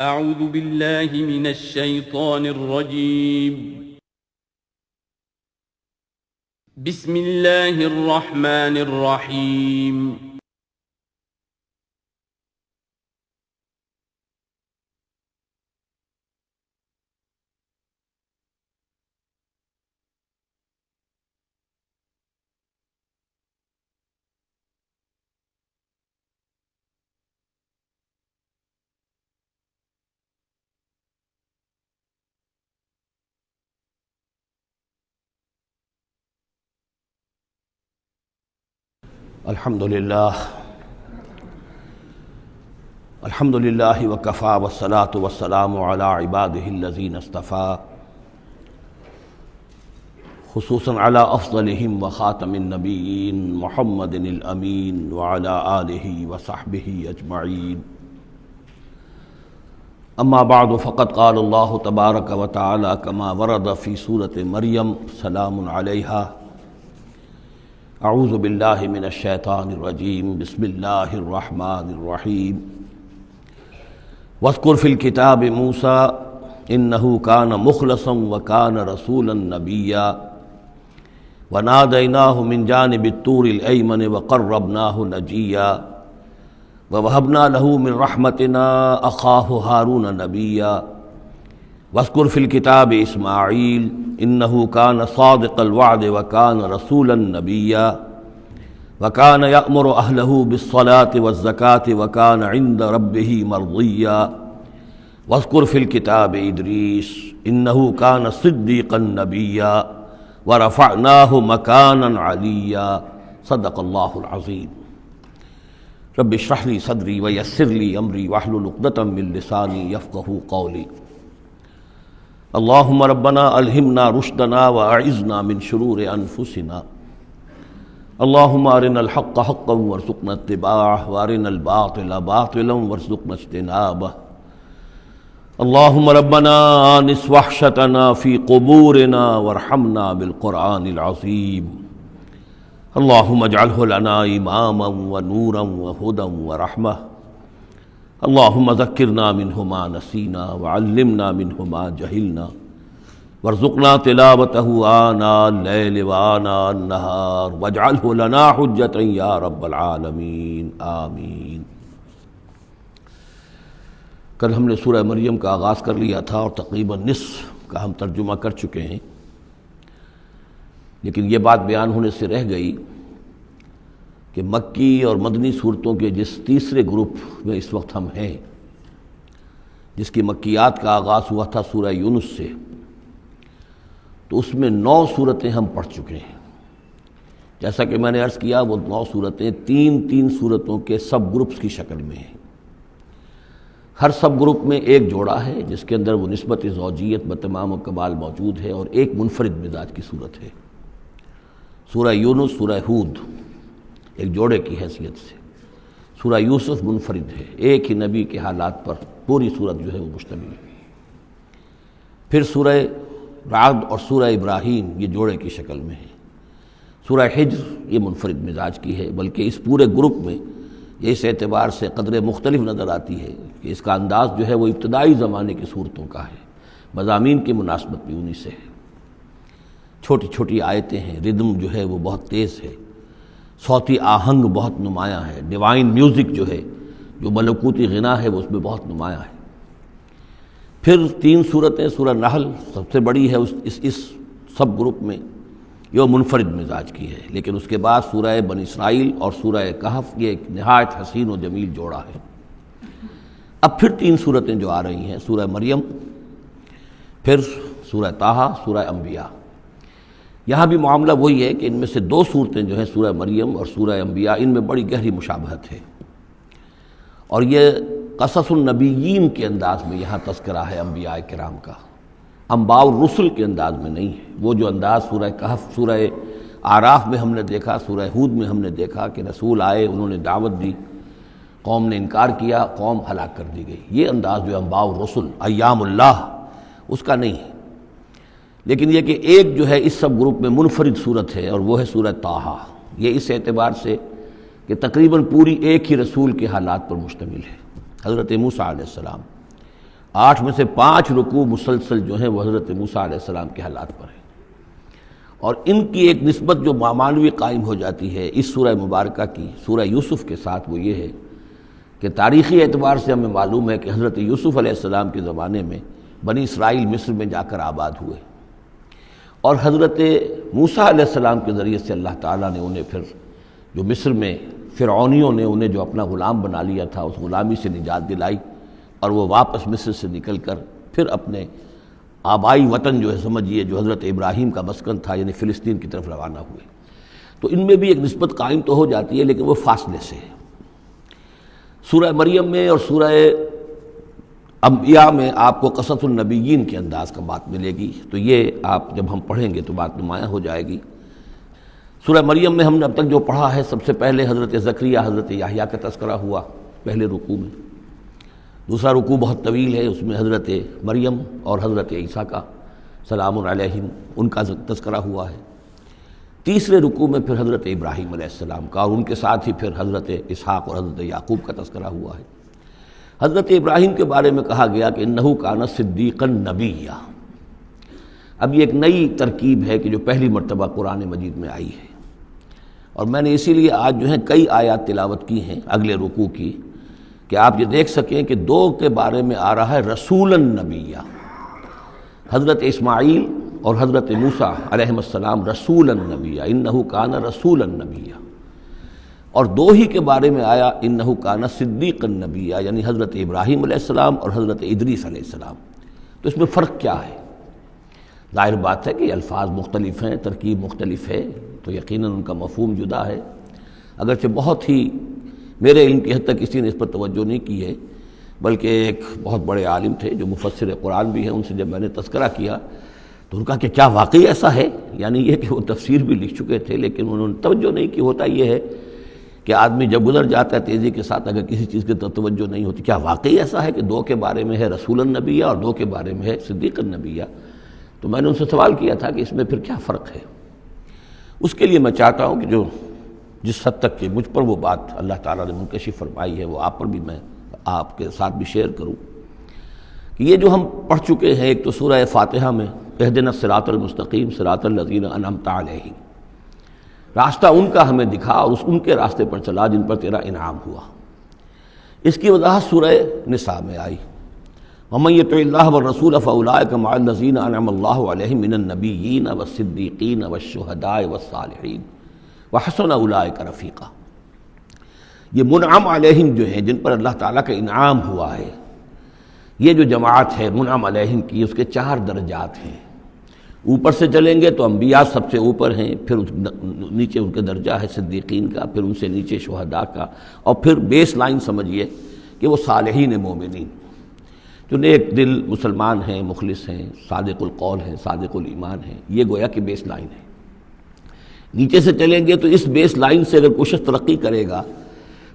اعوذ باللہ من الشیطان الرجیم بسم اللہ الرحمن الرحیم الحمد للہ وکفیٰ والصلاة والسلام علی عبادہ الذین اصطفیٰ خصوصاً علی افضلہم وخاتم النبیین محمد الامین وعلی آلہ وصحبہ اجمعین اما بعد فقد قال اللہ تبارک وتعالی کما ورد فی سورۃ مریم سلام علیہا اعوذ باللہ من الشیطان الرجیم بسم اللہ الرحمن الرحیم واذکر فی الکتاب موسیٰ انہ کان مخلصا وکان رسولا نبیا ونادیناہ من جانب الطور الایمن وقربناہ نجیا ووہبنا لہ من رحمتنا اخاہ ہارون نبیا واذکر فی الکتاب اسماعیل انہ کان صادق الوعد وکان رسولا نبیا وکان یأمر اہلہ بالصلاة والزکاة وکان عند ربہ مرضیا واذکر فی الکتاب ادریس انہ کان صدیقا نبیا ورفعناہ مکانا علیا صدق اللہ العظیم رب اشرح لی صدری ویسر لی امری واحلل عقدۃ من لسانی یفقہوا قولی اللہم ربنا الہمنا رشدنا واعذنا من شرور انفسنا اللہم ارنا الحق حقا وارزقنا اتباعہ وارنا الباطل باطلا وارزقنا اجتنابہ اللہم ربنا آنس وحشتنا فی قبورنا وارحمنا بالقرآن العظیم اللہم اجعلہ لنا اماما ونورا وہدا ورحمہ اللہم ذکرنا منہ ما نسینا وعلمنا منہ ما جہلنا وارزقنا تلاوتہ آناء اللیل وآناء النہار واجعلہ لنا حجتا یا رب العالمین آمین۔ کل ہم نے سورہ مریم کا آغاز کر لیا تھا اور تقریباً نصف کا ہم ترجمہ کر چکے ہیں، لیکن یہ بات بیان ہونے سے رہ گئی کہ مکی اور مدنی صورتوں کے جس تیسرے گروپ میں اس وقت ہم ہیں، جس کی مکیات کا آغاز ہوا تھا سورہ یونس سے، تو اس میں 9 صورتیں ہم پڑھ چکے ہیں۔ جیسا کہ میں نے عرض کیا، وہ 9 صورتیں تین صورتوں کے سب گروپس کی شکل میں ہیں۔ ہر سب گروپ میں ایک جوڑا ہے جس کے اندر وہ نسبت زوجیت بتمام و کمال موجود ہے، اور ایک منفرد مزاج کی صورت ہے۔ سورہ یونس، سورہ ہود ایک جوڑے کی حیثیت سے، سورہ یوسف منفرد ہے، ایک ہی نبی کے حالات پر پوری صورت جو ہے وہ مشتمل ہے۔ پھر سورہ رعد اور سورہ ابراہیم یہ جوڑے کی شکل میں ہے۔ سورہ حجر یہ منفرد مزاج کی ہے، بلکہ اس پورے گروپ میں یہ اس اعتبار سے قدرے مختلف نظر آتی ہے کہ اس کا انداز جو ہے وہ ابتدائی زمانے کی صورتوں کا ہے، مضامین کی مناسبت بھی انہی سے ہے۔ چھوٹی چھوٹی آیتیں ہیں، ردم جو ہے وہ بہت تیز ہے، صوتی آہنگ بہت نمایاں ہے، ڈیوائن میوزک جو ہے، جو ملکوتی غنا ہے، وہ اس میں بہت نمایاں ہے۔ پھر 3 صورتیں، سورہ نحل سب سے بڑی ہے اس سب گروپ میں، یہ منفرد مزاج کی ہے، لیکن اس کے بعد سورہ بنی اسرائیل اور سورہ کہف یہ ایک نہایت حسین و جمیل جوڑا ہے۔ اب پھر 3 صورتیں جو آ رہی ہیں، سورہ مریم، پھر سورہ طٰہٰ، سورہ انبیاء۔ یہاں بھی معاملہ وہی ہے کہ ان میں سے 2 صورتیں جو ہیں سورہ مریم اور سورہ انبیاء، ان میں بڑی گہری مشابہت ہے، اور یہ قصص النبیین کے انداز میں یہاں تذکرہ ہے انبیاء کرام کا، انباء الرسل کے انداز میں نہیں ہے۔ وہ جو انداز سورہ کہف، سورہ اعراف میں ہم نے دیکھا، سورہ ہود میں ہم نے دیکھا کہ رسول آئے، انہوں نے دعوت دی، قوم نے انکار کیا، قوم ہلاک کر دی گئی، یہ انداز جو انباء الرسل، ایام اللہ، اس کا نہیں ہے۔ لیکن یہ کہ ایک جو ہے اس سب گروپ میں منفرد صورت ہے، اور وہ ہے سورہ طٰہٰ۔ یہ اس اعتبار سے کہ تقریباً پوری ایک ہی رسول کے حالات پر مشتمل ہے، حضرت موسیٰ علیہ السلام، 8 میں سے 5 رکوع مسلسل جو ہیں وہ حضرت موسیٰ علیہ السلام کے حالات پر ہیں، اور ان کی ایک نسبت جو معنوی قائم ہو جاتی ہے اس سورہ مبارکہ کی سورہ یوسف کے ساتھ، وہ یہ ہے کہ تاریخی اعتبار سے ہمیں معلوم ہے کہ حضرت یوسف علیہ السلام کے زمانے میں بنی اسرائیل مصر میں جا کر آباد ہوئے، اور حضرت موسیٰ علیہ السلام کے ذریعے سے اللہ تعالیٰ نے انہیں پھر جو مصر میں فرعونیوں نے انہیں جو اپنا غلام بنا لیا تھا اس غلامی سے نجات دلائی، اور وہ واپس مصر سے نکل کر پھر اپنے آبائی وطن جو ہے سمجھیے جو حضرت ابراہیم کا مسکن تھا یعنی فلسطین کی طرف روانہ ہوئے۔ تو ان میں بھی ایک نسبت قائم تو ہو جاتی ہے لیکن وہ فاصلے سے ہے۔ سورہ مریم میں اور سورہ انبیاء میں آپ کو قصص النبیین کے انداز کا بات ملے گی، تو یہ آپ جب ہم پڑھیں گے تو بات نمایاں ہو جائے گی۔ سورہ مریم میں ہم نے اب تک جو پڑھا ہے، سب سے پہلے حضرت زکریا حضرت یحییٰ کا تذکرہ ہوا پہلے رکوع میں، دوسرا رکوع بہت طویل ہے، اس میں حضرت مریم اور حضرت عیسیٰ کا سلام علیہم ان کا تذکرہ ہوا ہے۔ تیسرے رکوع میں پھر حضرت ابراہیم علیہ السلام کا، اور ان کے ساتھ ہی پھر حضرت اسحاق اور حضرت یعقوب کا تذکرہ ہوا ہے۔ حضرت ابراہیم کے بارے میں کہا گیا کہ انہ کان صدیقا نبیّا۔ اب یہ ایک نئی ترکیب ہے کہ جو پہلی مرتبہ قرآن مجید میں آئی ہے، اور میں نے اسی لیے آج جو ہے کئی آیات تلاوت کی ہیں اگلے رکوع کی، کہ آپ یہ دیکھ سکیں کہ 2 کے بارے میں آ رہا ہے رسولا نبیّا، حضرت اسماعیل اور حضرت موسیٰ علیہ السلام رسولا نبیّا، انہ کان رسولا نبیّا، اور 2 ہی کے بارے میں آیا انہ کان صدیقا نبیّا، یعنی حضرت ابراہیم علیہ السلام اور حضرت ادریس علیہ السلام۔ تو اس میں فرق کیا ہے؟ ظاہر بات ہے کہ الفاظ مختلف ہیں، ترکیب مختلف ہے، تو یقیناً ان کا مفہوم جدا ہے، اگرچہ بہت ہی میرے علم کی حد تک کسی نے اس پر توجہ نہیں کی ہے، بلکہ ایک بہت بڑے عالم تھے جو مفسر قرآن بھی ہیں، ان سے جب میں نے تذکرہ کیا تو ان کا کہ کیا واقعی ایسا ہے؟ یعنی یہ کہ وہ تفسیر بھی لکھ چکے تھے لیکن انہوں نے توجہ نہیں کی۔ ہوتا یہ ہے کہ آدمی جب گزر جاتا ہے تیزی کے ساتھ، اگر کسی چیز کی توجہ نہیں ہوتی، کیا واقعی ایسا ہے کہ 2 کے بارے میں ہے رسول النبیہ اور 2 کے بارے میں ہے صدیق النبیہ؟ تو میں نے ان سے سوال کیا تھا کہ اس میں پھر کیا فرق ہے؟ اس کے لیے میں چاہتا ہوں کہ جو جس حد تک کہ مجھ پر وہ بات اللہ تعالیٰ نے منکشف فرمائی ہے وہ آپ پر بھی میں آپ کے ساتھ بھی شیئر کروں، کہ یہ جو ہم پڑھ چکے ہیں، ایک تو سورہ فاتحہ میں اہدنا الصراط المستقیم صراط الذین انعمت علیہم، راستہ ان کا ہمیں دکھا اور ان کے راستے پر چلا جن پر تیرا انعام ہوا۔ اس کی وضاحت سورہ نساء میں آئی، وَمَن يُطِعِ اللَّهَ وَالرَّسُولَ فَأُولَٰئِكَ مَعَ الَّذِينَ أَنْعَمَ اللَّهُ عَلَيْهِم مِّنَ النَّبِيِّينَ وَالصِّدِّيقِينَ وَالشُّهَدَاءِ وَالصَّالِحِينَ وَحَسُنَ أُولَٰئِكَ رَفِیقًا۔ یہ منعم علیہم جو ہیں، جن پر اللہ تعالیٰ کا انعام ہوا ہے، یہ جو جماعت ہے منعم علیہم کی، اس کے 4 درجات ہیں۔ اوپر سے چلیں گے تو انبیاء سب سے اوپر ہیں، پھر نیچے ان کا درجہ ہے صدیقین کا، پھر ان سے نیچے شہداء کا، اور پھر بیس لائن سمجھیے کہ وہ صالحین مومنین جو نیک دل مسلمان ہیں، مخلص ہیں، صادق القول ہیں، صادق الایمان ہیں، یہ گویا کہ بیس لائن ہے۔ نیچے سے چلیں گے تو اس بیس لائن سے اگر کوئی شخص ترقی کرے گا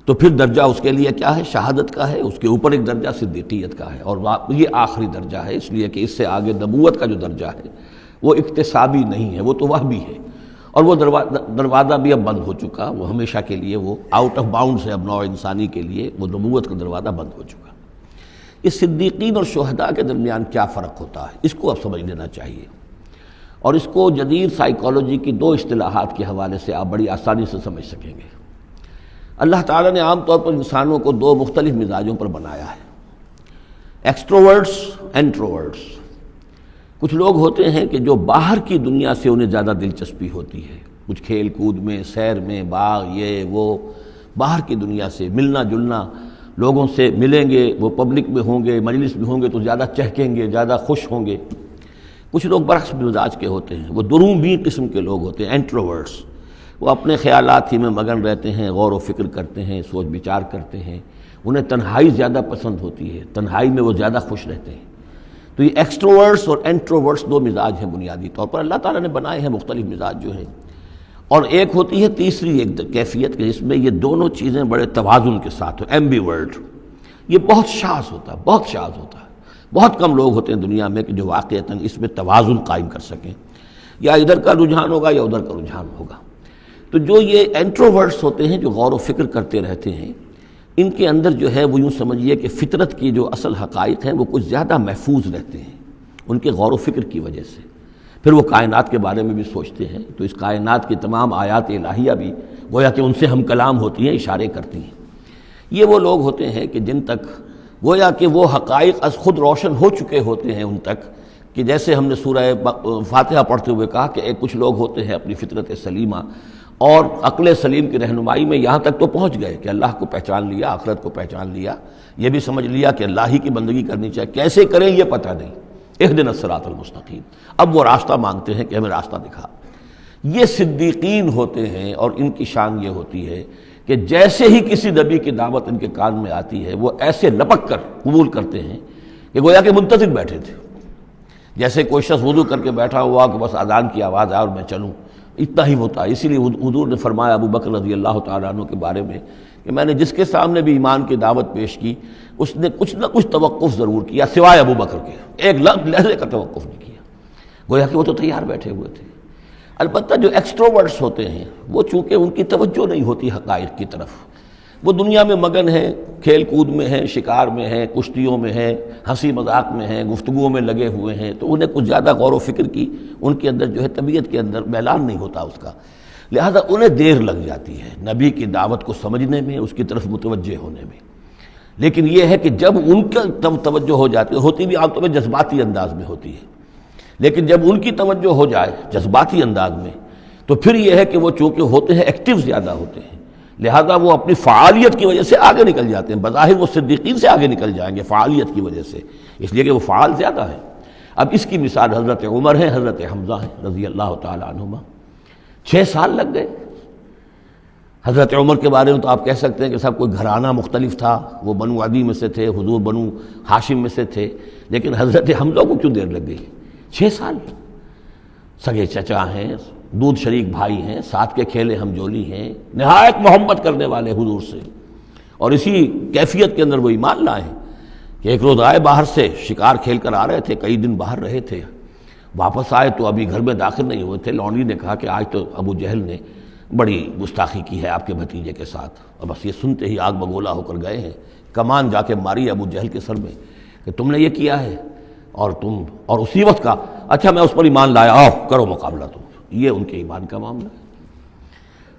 تو پھر درجہ اس کے لیے کیا ہے؟ شہادت کا ہے، اس کے اوپر ایک درجہ صدیقیت کا ہے، اور یہ آخری درجہ ہے، اس لیے کہ اس سے آگے نبوت کا جو درجہ ہے وہ اکتسابی نہیں ہے، وہ تو وہبی ہے، اور وہ دروازہ بھی اب بند ہو چکا، وہ ہمیشہ کے لیے وہ آؤٹ آف باؤنڈز ہے اب نوع انسانی کے لیے، وہ نبوت کا دروازہ بند ہو چکا۔ اس صدیقین اور شہداء کے درمیان کیا فرق ہوتا ہے، اس کو اب سمجھ لینا چاہیے، اور اس کو جدید سائیکالوجی کی 2 اصطلاحات کے حوالے سے آپ بڑی آسانی سے سمجھ سکیں گے۔ اللہ تعالیٰ نے عام طور پر انسانوں کو 2 مختلف مزاجوں پر بنایا ہے، ایکسٹروورٹس، انٹروورٹس۔ کچھ لوگ ہوتے ہیں کہ جو باہر کی دنیا سے انہیں زیادہ دلچسپی ہوتی ہے، کچھ کھیل کود میں، سیر میں، باغ، یہ وہ، باہر کی دنیا سے ملنا جلنا، لوگوں سے ملیں گے، وہ پبلک میں ہوں گے، مجلس میں ہوں گے تو زیادہ چہکیں گے، زیادہ خوش ہوں گے۔ کچھ لوگ برعکس مزاج کے ہوتے ہیں، وہ درومبی قسم کے لوگ ہوتے ہیں، انٹروورٹس، وہ اپنے خیالات ہی میں مگن رہتے ہیں، غور و فکر کرتے ہیں، سوچ بچار کرتے ہیں، انہیں تنہائی زیادہ پسند ہوتی ہے، تنہائی میں وہ زیادہ خوش رہتے ہیں۔ تو یہ ایکسٹروورٹس اور انٹروورٹس 2 مزاج ہیں بنیادی طور پر، اللہ تعالیٰ نے بنائے ہیں مختلف مزاج جو ہیں، اور ایک ہوتی ہے تیسری ایک کیفیت کہ جس میں یہ دونوں چیزیں بڑے توازن کے ساتھ ہو، ایمبیورٹ۔ یہ بہت شاذ ہوتا ہے، بہت شاذ ہوتا ہے، بہت کم لوگ ہوتے ہیں دنیا میں کہ جو واقعتاً اس میں توازن قائم کر سکیں، یا ادھر کا رجحان ہوگا یا ادھر کا رجحان ہوگا۔ تو جو یہ انٹروورٹس ہوتے ہیں جو غور و فکر کرتے رہتے ہیں، ان کے اندر جو ہے وہ یوں سمجھیے کہ فطرت کی جو اصل حقائق ہیں وہ کچھ زیادہ محفوظ رہتے ہیں ان کے غور و فکر کی وجہ سے۔ پھر وہ کائنات کے بارے میں بھی سوچتے ہیں، تو اس کائنات کی تمام آیات الہیہ بھی گویا کہ ان سے ہم کلام ہوتی ہیں، اشارے کرتی ہیں۔ یہ وہ لوگ ہوتے ہیں کہ جن تک گویا کہ وہ حقائق از خود روشن ہو چکے ہوتے ہیں ان تک، کہ جیسے ہم نے سورہ فاتحہ پڑھتے ہوئے کہا کہ کچھ لوگ ہوتے ہیں اپنی فطرت سلیمہ اور عقل سلیم کی رہنمائی میں یہاں تک تو پہنچ گئے کہ اللہ کو پہچان لیا، آخرت کو پہچان لیا، یہ بھی سمجھ لیا کہ اللہ ہی کی بندگی کرنی چاہیے، کیسے کریں یہ پتہ نہیں، اہدنا الصراط المستقیم، اب وہ راستہ مانگتے ہیں کہ ہمیں راستہ دکھا۔ یہ صدیقین ہوتے ہیں، اور ان کی شان یہ ہوتی ہے کہ جیسے ہی کسی نبی کی دعوت ان کے کان میں آتی ہے وہ ایسے لپک کر قبول کرتے ہیں کہ گویا کہ منتظر بیٹھے تھے، جیسے کوئی شخص وضو کر کے بیٹھا ہوا کہ بس اذان کی آواز آئے اور میں چلوں، اتنا ہی ہوتا ہے۔ اسی لیے حضور نے فرمایا ابو بکر رضی اللہ تعالیٰ عنہ کے بارے میں کہ میں نے جس کے سامنے بھی ایمان کی دعوت پیش کی اس نے کچھ نہ کچھ توقف ضرور کیا سوائے ابو بکر کے، ایک لحظے کا توقف نہیں کیا، گویا کہ وہ تو تیار بیٹھے ہوئے تھے۔ البتہ جو ایکسٹروورٹس ہوتے ہیں وہ چونکہ ان کی توجہ نہیں ہوتی حقائق کی طرف، وہ دنیا میں مگن ہیں، کھیل کود میں ہیں، شکار میں ہیں، کشتیوں میں ہیں، ہنسی مذاق میں ہیں، گفتگوؤں میں لگے ہوئے ہیں، تو انہیں کچھ زیادہ غور و فکر کی ان کے اندر جو ہے طبیعت کے اندر میلان نہیں ہوتا اس کا، لہذا انہیں دیر لگ جاتی ہے نبی کی دعوت کو سمجھنے میں، اس کی طرف متوجہ ہونے میں۔ لیکن یہ ہے کہ جب ان کا توجہ ہو جاتی ہے، ہوتی بھی عام طور پہ جذباتی انداز میں ہوتی ہے، لیکن جب ان کی توجہ ہو جائے جذباتی انداز میں تو پھر یہ ہے کہ وہ چونکہ ہوتے ہیں ایکٹیو زیادہ ہوتے ہیں، لہذا وہ اپنی فعالیت کی وجہ سے آگے نکل جاتے ہیں، بظاہر وہ صدیقین سے آگے نکل جائیں گے فعالیت کی وجہ سے، اس لیے کہ وہ فعال زیادہ ہیں۔ اب اس کی مثال حضرت عمر ہے، حضرت حمزہ ہیں رضی اللہ تعالیٰ عنہما، 6 سال لگ گئے۔ حضرت عمر کے بارے میں تو آپ کہہ سکتے ہیں کہ سب کوئی گھرانہ مختلف تھا، وہ بنو عدی میں سے تھے، حضور بنو ہاشم میں سے تھے، لیکن حضرت حمزہ کو کیوں دیر لگ گئی؟ 6 سال، سگے چچا ہیں، دودھ شریک بھائی ہیں، ساتھ کے کھیلے ہم جولی ہیں، نہایت محبت کرنے والے حضور سے، اور اسی کیفیت کے اندر وہ ایمان لائے کہ ایک روز آئے باہر سے، شکار کھیل کر آ رہے تھے، کئی دن باہر رہے تھے، واپس آئے تو ابھی گھر میں داخل نہیں ہوئے تھے، لونڈی نے کہا کہ آج تو ابو جہل نے بڑی گستاخی کی ہے آپ کے بھتیجے کے ساتھ، اور بس یہ سنتے ہی آگ بگولا ہو کر گئے ہیں، کمان جا کے ماری ابو جہل کے سر میں کہ تم نے یہ کیا ہے، اور اسی وقت کا اچھا میں اس پر ایمان لایا، آؤ کرو مقابلہ تم، یہ ان کے ایمان کا معاملہ ہے۔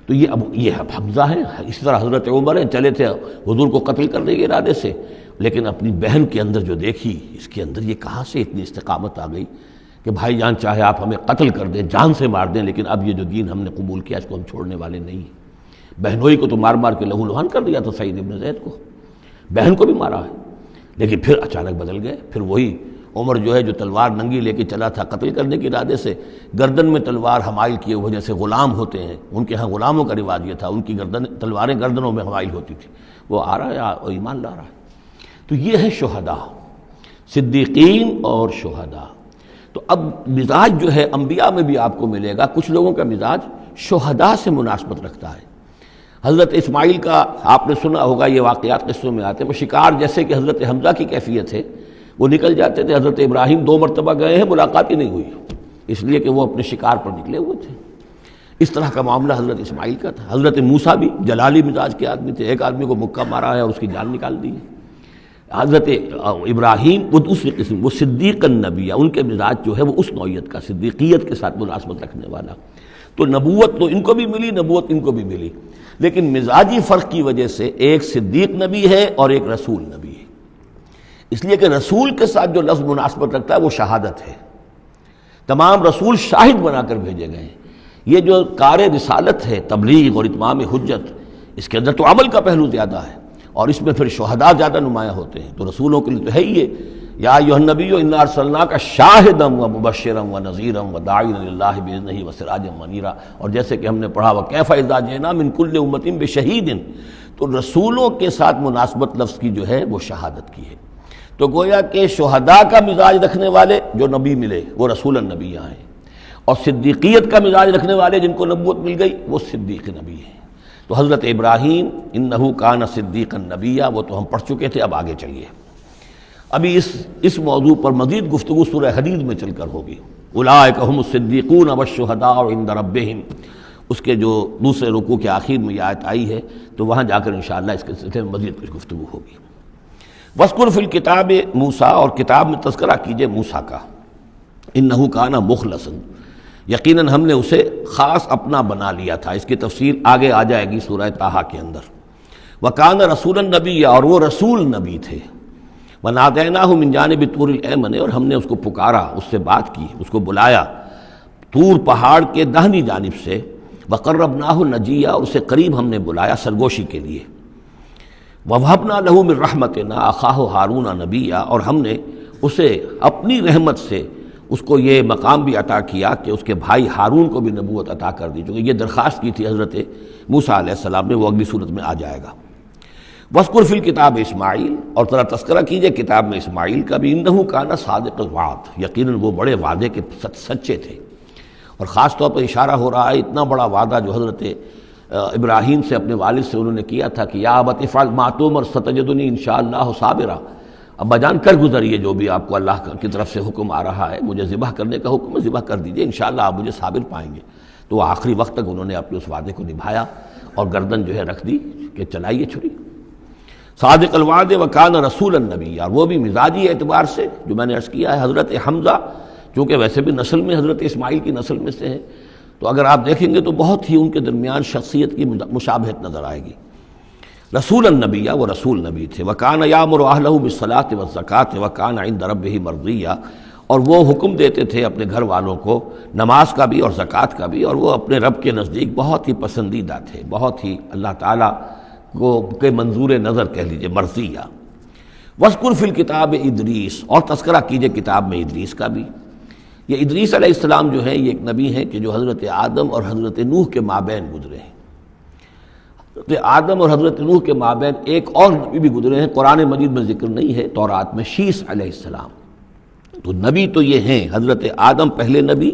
تو یہ حمزہ ہیں، اسی طرح حضرت عمر ہیں، چلے تھے حضور کو قتل کرنے کے ارادے سے، لیکن اپنی بہن کے اندر جو دیکھی، اس کے اندر یہ کہاں سے اتنی استقامت آ گئی کہ بھائی جان چاہے آپ ہمیں قتل کر دیں، جان سے مار دیں، لیکن اب یہ جو دین ہم نے قبول کیا اس کو ہم چھوڑنے والے نہیں ہیں۔ بہنوئی کو تو مار مار کے لہو لہان کر دیا تھا سعید ابن زید کو، بہن کو بھی مارا ہے، لیکن پھر اچانک بدل گئے، پھر وہی عمر جو ہے جو تلوار ننگی لے کے چلا تھا قتل کرنے کے ارادے سے، گردن میں تلوار حمائل کیے ہوئے، جیسے غلام ہوتے ہیں ان کے ہاں غلاموں کا رواج یہ تھا، ان کی تلواریں گردنوں میں حمائل ہوتی تھی، وہ آ رہا ہے اور ایمان لا رہا ہے۔ تو یہ ہے شہداء، صدیقین اور شہداء۔ تو اب مزاج جو ہے انبیاء میں بھی آپ کو ملے گا، کچھ لوگوں کا مزاج شہداء سے مناسبت رکھتا ہے۔ حضرت اسماعیل کا آپ نے سنا ہوگا، یہ واقعات قصوں میں آتے ہیں، وہ شکار جیسے کہ حضرت حمزہ کی کیفیت ہے، وہ نکل جاتے تھے، حضرت ابراہیم 2 مرتبہ گئے ہیں، ملاقات ہی نہیں ہوئی، اس لیے کہ وہ اپنے شکار پر نکلے ہوئے تھے۔ اس طرح کا معاملہ حضرت اسماعیل کا تھا۔ حضرت موسیٰ بھی جلالی مزاج کے آدمی تھے، ایک آدمی کو مکہ مارا ہے اور اس کی جان نکال دی ہے۔ حضرت ابراہیم وہ دوسری قسم، وہ صدیق النبی، ان کے مزاج جو ہے وہ اس نوعیت کا، صدیقیت کے ساتھ مناسبت رکھنے والا۔ تو نبوت تو ان کو بھی ملی، نبوت ان کو بھی ملی، لیکن مزاجی فرق کی وجہ سے ایک صدیق نبی ہے اور ایک رسول نبی ہے، اس لیے کہ رسول کے ساتھ جو لفظ مناسبت رکھتا ہے وہ شہادت ہے۔ تمام رسول شاہد بنا کر بھیجے گئے ہیں۔ یہ جو کار رسالت ہے، تبلیغ اور اتمام حجت، اس کے اندر تو عمل کا پہلو زیادہ ہے، اور اس میں پھر شہداء زیادہ نمایاں ہوتے ہیں۔ تو رسولوں کے لیے تو ہے ہی یہ، یا ایھا النبی انا ارسلناک شاہدا ومبشرا ونذیرا وداعیا الی اللہ باذنہ وسراجا منیرا، اور جیسے کہ ہم نے پڑھا وکیف اذا جئنا من کل امۃ بشہید، تو رسولوں کے ساتھ مناسبت لفظ کی جو ہے وہ شہادت کی ہے۔ تو گویا کہ شہداء کا مزاج رکھنے والے جو نبی ملے وہ رسول النبی ہیں، اور صدیقیت کا مزاج رکھنے والے جن کو نبوت مل گئی وہ صدیق نبی ہیں۔ تو حضرت ابراہیم انہ کان صدیقا نبیا، وہ تو ہم پڑھ چکے تھے، اب آگے چلیے۔ ابھی اس موضوع پر مزید گفتگو سورہ حدید میں چل کر ہوگی۔ اولئک ھم الصدیقون والشہداء عند ربہم، اس کے جو دوسرے رکوع کے آخر میں یہ آیت آئی ہے، تو وہاں جا کر انشاءاللہ اس کے سلسلے میں مزید کچھ گفتگو ہوگی۔ وَاذْكُرْ فِي الْكِتَابِ موسیٰ، اور کتاب میں تذکرہ کیجئے موسیٰ کا، اِنَّهُ كَانَ مُخْلَصًا، یقیناً ہم نے اسے خاص اپنا بنا لیا تھا۔ اس کی تفصیل آگے آ جائے گی سورہ طٰہٰ کے اندر۔ وَكَانَ رَسُولًا نَبِيًّا، اور وہ رسول نبی تھے۔ وَنَادَيْنَاهُ مِن جَانِبِ الطُّورِ الْأَيْمَنِ، اور ہم نے اس کو پکارا، اس سے بات کی، اس کو بلایا طور پہاڑ کے داہنی جانب سے۔ وَقَرَّبْنَاهُ نَجِيًّا، اور اسے قریب ہم نے بلایا سرگوشی کے لیے۔ وَوَهَبْنَا لَهُ مِن رَحْمَتِنَا أَخَاهُ هَارُونَ نَبِيًّا، اور ہم نے اسے اپنی رحمت سے اس کو یہ مقام بھی عطا کیا کہ اس کے بھائی ہارون کو بھی نبوت عطا کر دی، چونکہ یہ درخواست کی تھی حضرت موسیٰ علیہ السلام نے، وہ اگلی صورت میں آ جائے گا۔ وَاذْكُرْ فِي الْكِتَابِ اسماعیل، اور ذرا تذکرہ کیجئے کتاب میں اسماعیل کا بھی، إِنَّهُ كَانَ صَادِقَ الْوَعْدِ، یقیناً وہ بڑے وعدے کے سچے تھے۔ اور خاص طور پر اشارہ ہو رہا ہے اتنا بڑا وعدہ جو حضرت ابراہیم سے اپنے والد سے انہوں نے کیا تھا کہ یا ابت افعل ما تؤمر ستجدنی انشاءاللہ صابرا، ابا جان کر گزریے جو بھی آپ کو اللہ کی طرف سے حکم آ رہا ہے، مجھے ذبح کرنے کا حکم ہے، ذبح کر دیجئے، انشاءاللہ آپ مجھے صابر پائیں گے۔ تو وہ آخری وقت تک انہوں نے اپنے اس وعدے کو نبھایا اور گردن جو ہے رکھ دی کہ چلائیے چھری۔ صادق الوعد وکان رسول النبی، اور وہ بھی مزاجی اعتبار سے جو میں نے عرض کیا ہے، حضرت حمزہ چونکہ ویسے بھی نسل میں حضرت اسماعیل کی نسل میں سے ہیں، تو اگر آپ دیکھیں گے تو بہت ہی ان کے درمیان شخصیت کی مشابہت نظر آئے گی۔ رسول النبی، وہ رسول نبی تھے۔ وکان یامر اہلہ بالصلاۃ والزکاۃ وکان عند ربہ مرضیہ، اور وہ حکم دیتے تھے اپنے گھر والوں کو نماز کا بھی اور زکوٰۃ کا بھی، اور وہ اپنے رب کے نزدیک بہت ہی پسندیدہ تھے، بہت ہی اللہ تعالیٰ کو کے منظور نظر کہہ لیجیے، مرضیہ۔ وَاذْكُرْ فِي الْكِتَابِ ادریس، اور تذکرہ کیجئے کتاب میں ادریس کا بھی۔ یہ ادریس علیہ السلام جو ہے یہ ایک نبی ہیں کہ جو حضرت آدم اور حضرت نوح کے مابین گزرے ہیں۔ حضرت آدم اور حضرت نوح کے مابین ایک اور نبی بھی گزرے ہیں، قرآن مجید میں ذکر نہیں ہے، تورات میں، شیس علیہ السلام۔ تو نبی تو یہ ہیں، حضرت آدم پہلے نبی،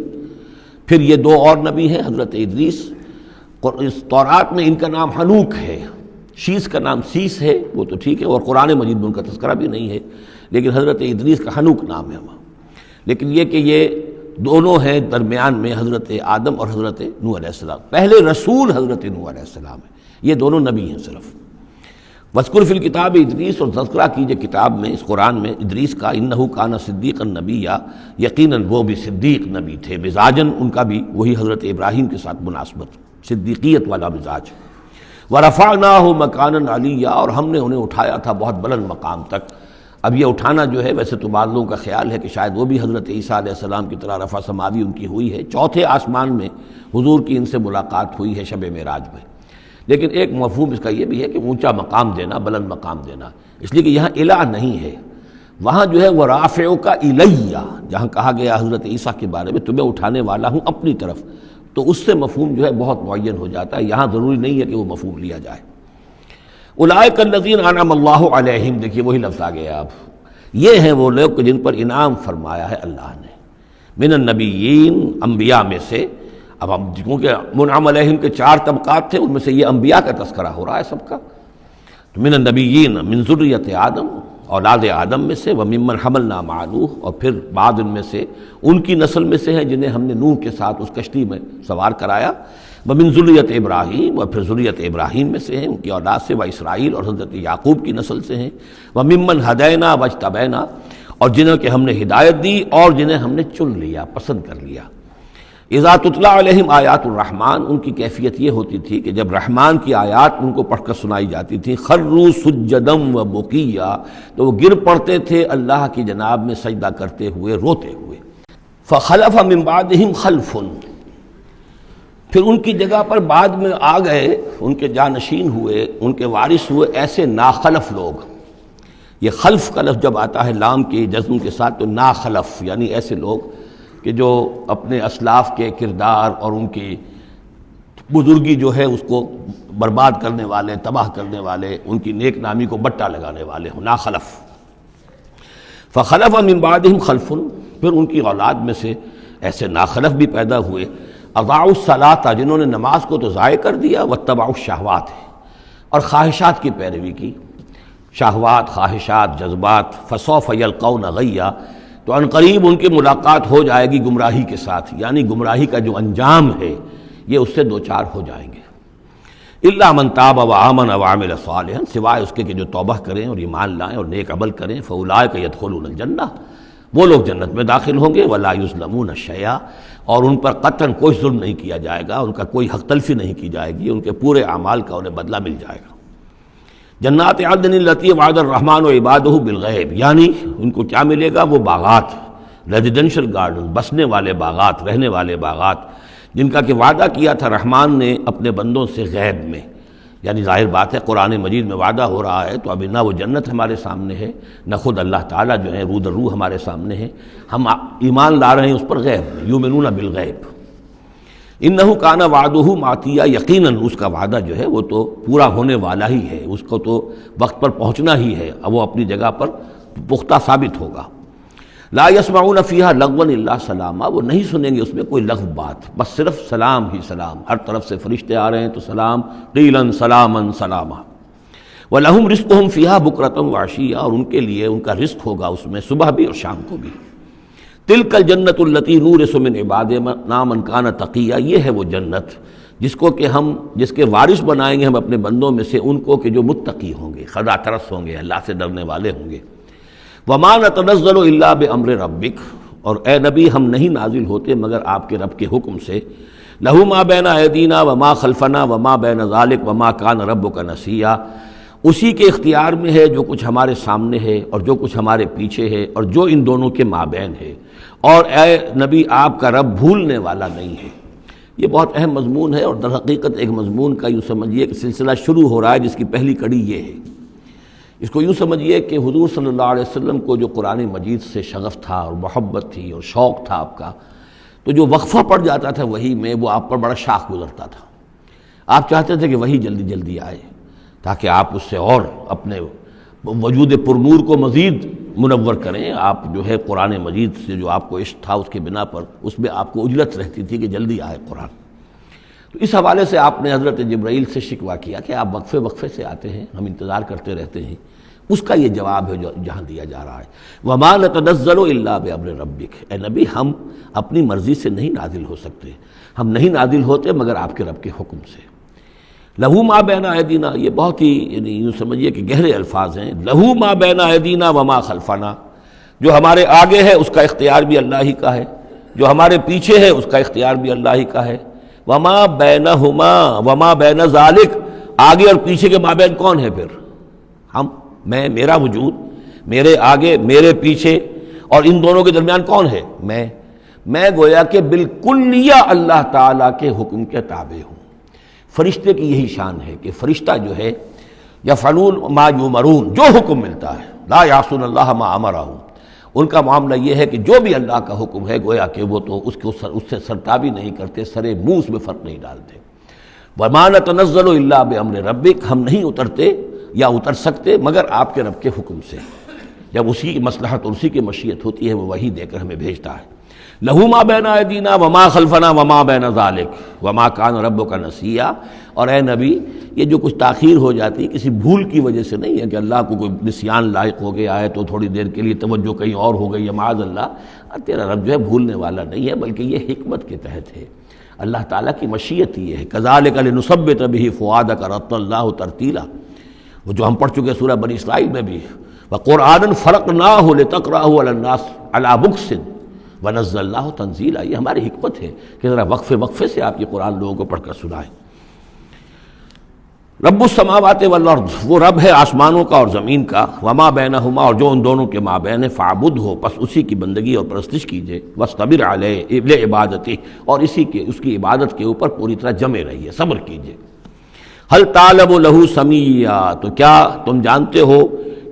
پھر یہ دو اور نبی ہیں حضرت ادریس۔ اس تورات میں ان کا نام حنوک ہے، شیس کا نام سیس ہے، وہ تو ٹھیک ہے، اور قرآن مجید میں ان کا تذکرہ بھی نہیں ہے، لیکن حضرت ادریس کا حنوک نام ہے وہاں۔ لیکن یہ کہ یہ دونوں ہیں درمیان میں حضرت آدم اور حضرت نوح علیہ السلام، پہلے رسول حضرت نوح علیہ السلام ہے، یہ دونوں نبی ہیں صرف۔ وَاذْكُرْ فِي الْكِتَابِ ادریس، اور تذکرہ کیجئے کتاب میں، اس قرآن میں، ادریس کا، إِنَّهُ كَانَ صِدِّيقًا نَبِيًّا، یقیناً وہ بھی صدیق نبی تھے، مزاجاً ان کا بھی وہی حضرت ابراہیم کے ساتھ مناسبت، صدیقیت والا مزاج۔ وَرَفَعْنَاهُ مَكَانًا عَلِيًّا، اور ہم نے انہیں اٹھایا تھا بہت بلند مقام تک۔ اب یہ اٹھانا جو ہے ویسے تو بعض لوگوں کا خیال ہے کہ شاید وہ بھی حضرت عیسیٰ علیہ السلام کی طرح رفع سماوی ان کی ہوئی ہے، چوتھے آسمان میں حضور کی ان سے ملاقات ہوئی ہے شب معراج میں۔ لیکن ایک مفہوم اس کا یہ بھی ہے کہ اونچا مقام دینا، بلند مقام دینا، اس لیے کہ یہاں الہ نہیں ہے، وہاں جو ہے وہ رافعک الیہ، جہاں کہا گیا حضرت عیسیٰ کے بارے میں تمہیں اٹھانے والا ہوں اپنی طرف، تو اس سے مفہوم جو ہے بہت معین ہو جاتا ہے، یہاں ضروری نہیں ہے کہ وہ مفہوم لیا جائے۔ اولئک الذین انعم اللہ علیہم، دیکھیے وہی لفظ آ گیا اب، یہ ہیں وہ لوگ جن پر انعام فرمایا ہے اللہ نے، من النبیین، انبیاء میں سے۔ اب ہم کیونکہ منعم علیہم کے 4 طبقات تھے، ان میں سے یہ انبیاء کا تذکرہ ہو رہا ہے سب کا، تو من النبیین من ذریۃ آدم، اولاد آدم میں سے، وممن حملنا مع نوح، اور پھر بعد ان میں سے ان کی نسل میں سے ہیں جنہیں ہم نے نوح کے ساتھ اس کشتی میں سوار کرایا، ومن ذریۃ ابراہیم، اور پھر ذریت ابراہیم میں سے ہیں ان کی اولاد سے، واسرائیل، اور حضرت یعقوب کی نسل سے ہیں، وممن ہدینا واجتبینا، اور جنہیں کہ ہم نے ہدایت دی اور جنہیں ہم نے چن لیا، پسند کر لیا۔ اذا تتلی علیہم آیات الرحمن، ان کی کیفیت یہ ہوتی تھی کہ جب رحمان کی آیات ان کو پڑھ کر سنائی جاتی تھی، خروا سجدا و بکیا، تو وہ گر پڑتے تھے اللہ کی جناب میں سجدہ کرتے ہوئے، روتے ہوئے۔ فخلف من بعدہم خلف، پھر ان کی جگہ پر بعد میں آ گئے، ان کے جانشین ہوئے، ان کے وارث ہوئے ایسے ناخلف لوگ۔ یہ خلف کا لفظ جب آتا ہے لام کے جزم کے ساتھ تو ناخلف، یعنی ایسے لوگ کہ جو اپنے اسلاف کے کردار اور ان کی بزرگی جو ہے اس کو برباد کرنے والے، تباہ کرنے والے، ان کی نیک نامی کو بٹا لگانے والے ہوں، ناخلف۔ فخلف من بعدہم خلف، پھر ان کی اولاد میں سے ایسے ناخلف بھی پیدا ہوئے، اضاعوا الصلاۃ، جنہوں نے نماز کو تو ضائع کر دیا، واتبعوا الشہوات، اور خواہشات کی پیروی کی، شہوات، خواہشات، جذبات، فسوف یلقون غیا، تو عنقریب ان کی ملاقات ہو جائے گی گمراہی کے ساتھ، یعنی گمراہی کا جو انجام ہے یہ اس سے دوچار ہو جائیں گے۔ الا من تاب وآمن وعمل صالحا، سوائے اس کے کہ جو توبہ کریں اور ایمان لائیں اور نیک عمل کریں، فاولئک يدخلون الجنہ، وہ لوگ جنت میں داخل ہوں گے، ولا یظلمون شیئا، اور ان پر قطعاً کوئی ظلم نہیں کیا جائے گا، ان کا کوئی حق تلفی نہیں کی جائے گی، ان کے پورے اعمال کا انہیں بدلہ مل جائے گا۔ جنات عدن التی وعد الرحمن عبادہ بالغیب، یعنی ان کو کیا ملے گا؟ وہ باغات، ریزیڈینشل گارڈن، بسنے والے باغات، رہنے والے باغات، جن کا کہ وعدہ کیا تھا رحمان نے اپنے بندوں سے غیب میں۔ یعنی ظاہر بات ہے قرآن مجید میں وعدہ ہو رہا ہے تو ابھی نہ وہ جنت ہمارے سامنے ہے، نہ خود اللہ تعالیٰ جو ہے روح در روح ہمارے سامنے ہے، ہم ایمان لا رہے ہیں اس پر غیب میں، یؤمنون بالغیب۔ انہ کان وعدہ ماتیہ، یقیناً اس کا وعدہ جو ہے وہ تو پورا ہونے والا ہی ہے، اس کو تو وقت پر پہنچنا ہی ہے، اب وہ اپنی جگہ پر پختہ ثابت ہوگا۔ لا یسمعون فیہا لغوا الا سلاما، وہ نہیں سنیں گے اس میں کوئی لغو بات، بس صرف سلام ہی سلام، ہر طرف سے فرشتے آ رہے ہیں تو سلام، قیلا سلاما سلاما۔ وَلَهُمْ رِزْقُهُمْ فِيهَا بُكْرَةً وَعَشِيًّا، اور ان کے لیے ان کا رزق ہوگا اس میں صبح بھی اور شام کو بھی۔ تِلْكَ الْجَنَّةُ الَّتِي نُورِثُ مِنْ عِبَادِنَا مَنْ كَانَ تَقِيًّا، یہ ہے وہ جنت جس کو کہ ہم جس کے وارث بنائیں گے ہم اپنے بندوں میں سے ان کو کہ جو متقی ہوں گے، خدا ترس ہوں گے، اللہ سے ڈرنے والے ہوں گے۔ وَمَا نَتَنَزَّلُ إِلَّا بِأَمْرِ رَبِّكَ، اور اے نبی ہم نہیں نازل ہوتے مگر آپ کے رب کے حکم سے۔ لَهُ مَا بَيْنَ أَيْدِينَا وَمَا خَلْفَنَا وَمَا بَيْنَ ذَلِكَ وَمَا كَانَ رَبُّكَ نَسِيًّا، اسی کے اختیار میں ہے جو کچھ ہمارے سامنے ہے اور جو کچھ ہمارے پیچھے ہے اور جو ان دونوں کے مابین ہے، اور اے نبی آپ کا رب بھولنے والا نہیں ہے۔ یہ بہت اہم مضمون ہے، اور در حقیقت ایک مضمون کا یوں سمجھیے کہ سلسلہ شروع ہو رہا ہے جس کی پہلی کڑی یہ ہے۔ اس کو یوں سمجھیے کہ حضور صلی اللہ علیہ وسلم کو جو قرآن مجید سے شغف تھا اور محبت تھی اور شوق تھا آپ کا، تو جو وقفہ پڑ جاتا تھا وہی میں، وہ آپ پر بڑا شاخ گزرتا تھا۔ آپ چاہتے تھے کہ وہی جلدی جلدی آئے تاکہ آپ اس سے اور اپنے وجود پرنور کو مزید منور کریں۔ آپ جو ہے قرآن مجید سے جو آپ کو عشق تھا اس کے بنا پر اس میں آپ کو عجلت رہتی تھی کہ جلدی آئے قرآن۔ تو اس حوالے سے آپ نے حضرت جبرائیل سے شکوہ کیا کہ آپ وقفے وقفے سے آتے ہیں، ہم انتظار کرتے رہتے ہیں۔ اس کا یہ جواب ہے جو جہاں دیا جا رہا ہے، وَمَا نَتَنَزَّلُ إِلَّا بِأَمْرِ رَبِّكَ، اے نبی ہم اپنی مرضی سے نہیں نازل ہو سکتے، ہم نہیں نازل ہوتے مگر آپ کے رب کے حکم سے۔ لہو ما بین ایدینا، یہ بہت ہی یعنی یوں سمجھیے کہ گہرے الفاظ ہیں۔ لہو ما بین ایدینا وما خلفنا، جو ہمارے آگے ہے اس کا اختیار بھی اللہ ہی کا ہے، جو ہمارے پیچھے ہے اس کا اختیار بھی اللہ ہی کا ہے۔ وما بینہما وما بین ذالک، آگے اور پیچھے کے مابین کون ہے پھر؟ ہم، میں، میرا وجود، میرے آگے میرے پیچھے، اور ان دونوں کے درمیان کون ہے؟ میں گویا کہ بالکلیہ اللہ تعالیٰ کے حکم کے تابع ہوں۔ فرشتے کی یہی شان ہے کہ فرشتہ جو ہے یفعلون ما یؤمرون، جو حکم ملتا ہے، لا یعصون اللہ ما امرہم، ان کا معاملہ یہ ہے کہ جو بھی اللہ کا حکم ہے گویا کہ وہ تو اس سے سرتابی نہیں کرتے، سرے منہ اس میں فرق نہیں ڈالتے۔ وما نتنزل الا بامر ربک، ہم نہیں اترتے یا اتر سکتے مگر آپ کے رب کے حکم سے، جب اسی کی مصلحت اور اسی کی مشیت ہوتی ہے وہ وحی دے کر ہمیں بھیجتا ہے۔ لہو ما بین ایدینا وما خلفنا وما بین ذالک وما کان ربک نسیا، اور اے نبی یہ جو کچھ تاخیر ہو جاتی ہے کسی بھول کی وجہ سے نہیں ہے کہ اللہ کو کوئی نسیان لائق ہو گیا ہے تو تھوڑی دیر کے لیے توجہ کہیں اور ہو گئی ہے، معاذ اللہ، تیرا رب جو ہے بھولنے والا نہیں ہے، بلکہ یہ حکمت کے تحت ہے، اللہ تعالیٰ کی مشیت یہ ہے۔ کذالک لنثبت بہ فؤادک رتلناہ ترتیلا، وہ جو ہم پڑھ چکے سورہ بنی اسرائیل میں بھی، وقرآنا فرقناہ لتقرأہ علی الناس علی مکث ونزلناہ تنزیلا، یہ ہماری حکمت ہے کہ ذرا وقفے وقفے سے آپ یہ قرآن لوگوں کو پڑھ کر سنائیں۔ رب السماوات والارض، وہ رب ہے آسمانوں کا اور زمین کا، وما بینہما، اور جو ان دونوں کے مابین ہے، فاعبدہ، پس اسی کی بندگی اور پرستش کیجئے، واصطبر علیہ لعبادتہ، اور اس کی عبادت کے اوپر پوری طرح جمے رہیے، صبر کیجئے۔ هل تعلم له سمیع، تو کیا تم جانتے ہو